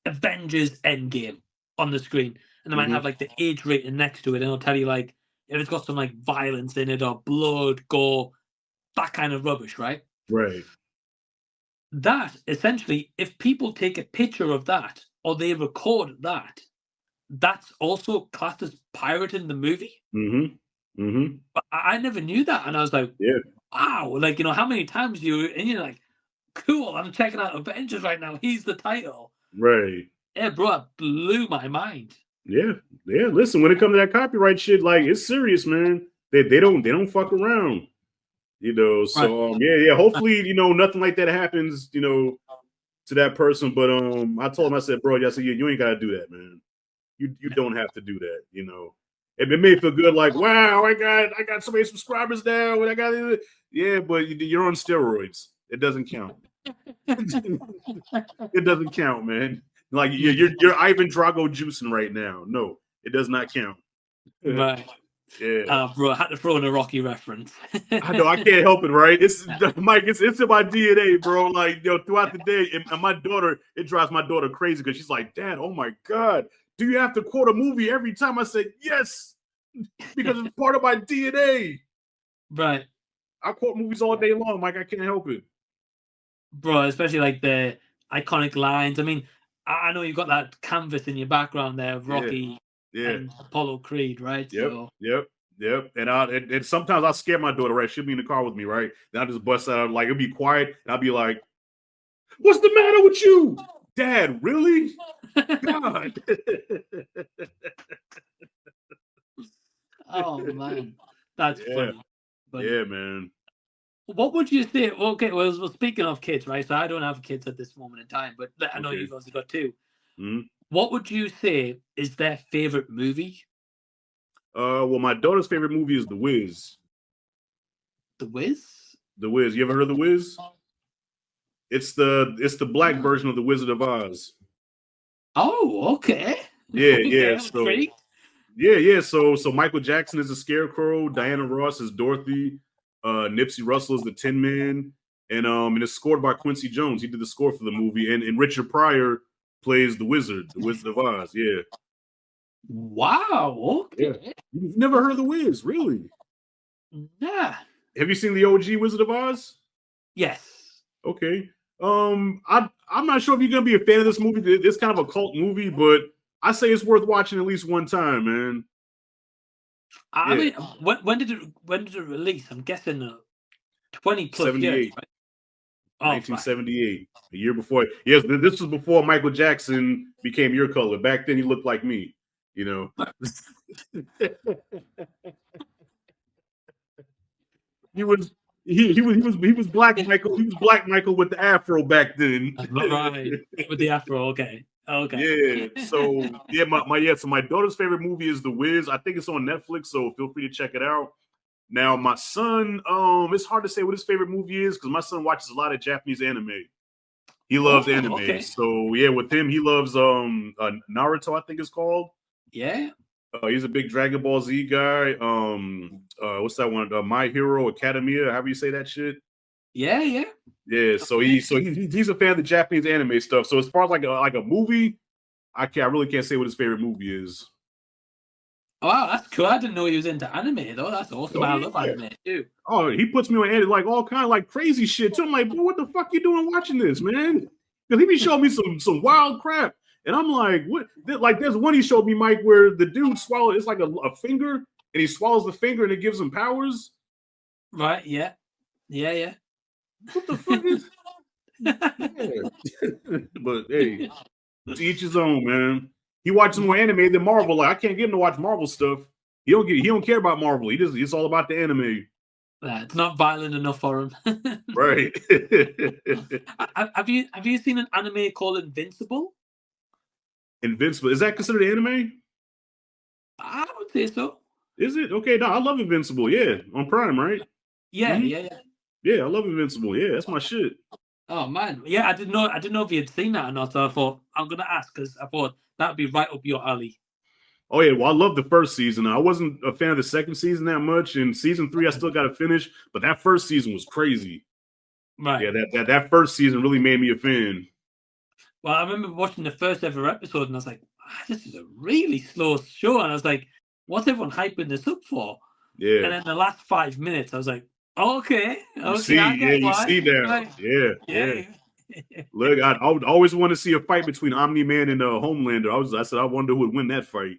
Avengers Endgame on the screen, and they might have Mhm. like the age rating next to it, and it'll tell you like if it's got some like violence in it or blood, gore, that kind of rubbish, right? Right. That essentially, if people take a picture of that or they record that, that's also classed as pirating the movie. Mm-hmm. Mm-hmm. But I never knew that, and I was like, Yeah. wow, like, you know, how many times you're like, cool, I'm checking out Avengers right now. He's the title. Right. Yeah, bro, it blew my mind. Yeah. Yeah. Listen, when it comes to that copyright shit, like it's serious, man. They don't fuck around. Right. So yeah. Hopefully, nothing like that happens, to that person. But I told him, I said, bro, I said, you ain't gotta do that, man. You don't have to do that. It may feel good, like, wow, I got so many subscribers now, and I got it. Yeah, but you're on steroids. It doesn't count. It doesn't count, man. Like you're Ivan Drago juicing right now. No, it does not count. Right. Yeah. Bro, I had to throw in a Rocky reference. I know I can't help it, right? It's Mike. It's in my DNA, bro. Like throughout the day, and my daughter, it drives my daughter crazy because she's like, Dad, oh my God, do you have to quote a movie every time? I said yes, because it's part of my DNA. Right. I quote movies all day long, Mike. I can't help it, bro. Especially like the iconic lines. I mean, I know you've got that canvas in your background there of Rocky and Apollo Creed, right? Yep. And sometimes I'll scare my daughter, right? She'll be in the car with me, right? Then I'll just bust out, like, it'll be quiet, and I'll be like, what's the matter with you? Dad, really? God. Oh, man. That's funny. Yeah, man. What would you say? Okay, well, speaking of kids, right? So I don't have kids at this moment in time, but I know you've also got two. Mm-hmm. What would you say is their favorite movie? Well, my daughter's favorite movie is The Wiz. The Wiz? The Wiz. You ever heard of The Wiz? It's the black version of The Wizard of Oz. Oh, okay. Yeah, okay, yeah. So Michael Jackson is the Scarecrow, Diana Ross is Dorothy, Nipsey Russell is the Tin Man, and it's scored by Quincy Jones. He did the score for the movie, and Richard Pryor plays the Wizard of Oz. Yeah. Wow. Okay. Yeah. You've never heard of The Wiz, really? Nah. Have you seen the OG Wizard of Oz? Yes. Okay. I'm not sure if you're gonna be a fan of this movie. It's kind of a cult movie, but I say it's worth watching at least one time, man. I mean, when did it release? I'm guessing 20 plus years, right? 1978, a year before. Yes, this was before Michael Jackson became your color. Back then, he looked like me. He was Black Michael. He was Black Michael with the afro back then. Right, with the afro. Okay. Yeah. So so my daughter's favorite movie is The Wiz. I think it's on Netflix, so feel free to check it out. Now, my son, it's hard to say what his favorite movie is because my son watches a lot of Japanese anime. He loves anime. Okay. So yeah, with him, he loves Naruto, I think it's called. Yeah. He's a big Dragon Ball Z guy. What's that one? My Hero Academia, however you say that shit. Yeah. Yeah. So he's a fan of the Japanese anime stuff. So as far as like a movie, I really can't say what his favorite movie is. Oh, wow, that's cool. I didn't know he was into anime though. That's awesome. I love anime too. Oh, he puts me on like all kind of like crazy shit too. I'm like, bro, what the fuck you doing watching this, man? Because he be showing me some wild crap. And I'm like, what? Like, there's one he showed me, Mike, where the dude swallowed. It's like a finger, and he swallows the finger, and it gives him powers. Right? Yeah. What the fuck is? But hey, to each his own, man. He watches more anime than Marvel. Like, I can't get him to watch Marvel stuff. He don't care about Marvel. It's all about the anime. It's not violent enough for him. Right. Have you seen an anime called Invincible? Invincible. Is that considered anime? I would say so. Is it? Okay, no, I love Invincible. Yeah, on Prime, right? Yeah, Yeah, I love Invincible. Yeah, that's my shit. Oh man, yeah, I didn't know if you had seen that or not. So I thought I'm gonna ask because I thought that'd be right up your alley. Oh yeah, well, I love the first season. I wasn't a fan of the second season that much, and season 3 I still got to finish. But that first season was crazy. Right. Yeah, that first season really made me a fan. Well, I remember watching the first ever episode, and I was like, "This is a really slow show." And I was like, "What's everyone hyping this up for?" Yeah. And then the last 5 minutes, I was like, "Okay, you see that? Right. Yeah. Look, I would always want to see a fight between Omni-Man and Homelander. I said, I wonder who would win that fight.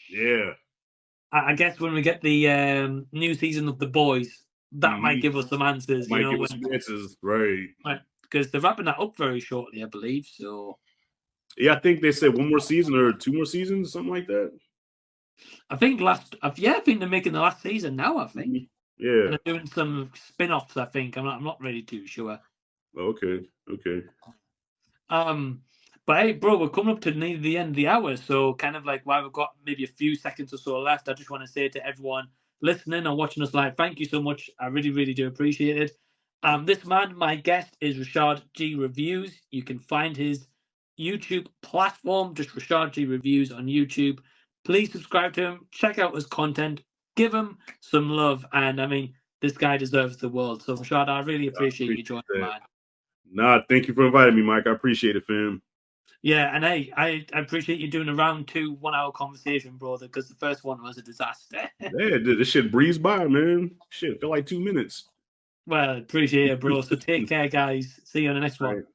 Yeah. I guess when we get the new season of The Boys, that might give us some answers, might give us some answers, right? Because they're wrapping that up very shortly, I believe. So, yeah, I think they said one more season or 2 more seasons, something like that. I think they're making the last season now. I think, yeah, and they're doing some spin-offs. I think I'm not really too sure. Okay. But hey, bro, we're coming up to near the end of the hour, so kind of like while we've got maybe a few seconds or so left, I just want to say to everyone listening or watching us live, thank you so much. I really, really do appreciate it. This man, my guest, is Rashad G Reviews. You can find his YouTube platform, just Rashad G Reviews on YouTube. Please subscribe to him, check out his content, give him some love, and I mean, this guy deserves the world. So, Rashad, I really appreciate you joining, man. Nah, thank you for inviting me, Mike. I appreciate it, fam. Yeah, and hey, I appreciate you doing a round 2 1-hour conversation, brother, because the first one was a disaster. Yeah, this shit breezed by, man. Shit, felt like 2 minutes. Well, appreciate it, bro. So take care, guys. See you on the next one.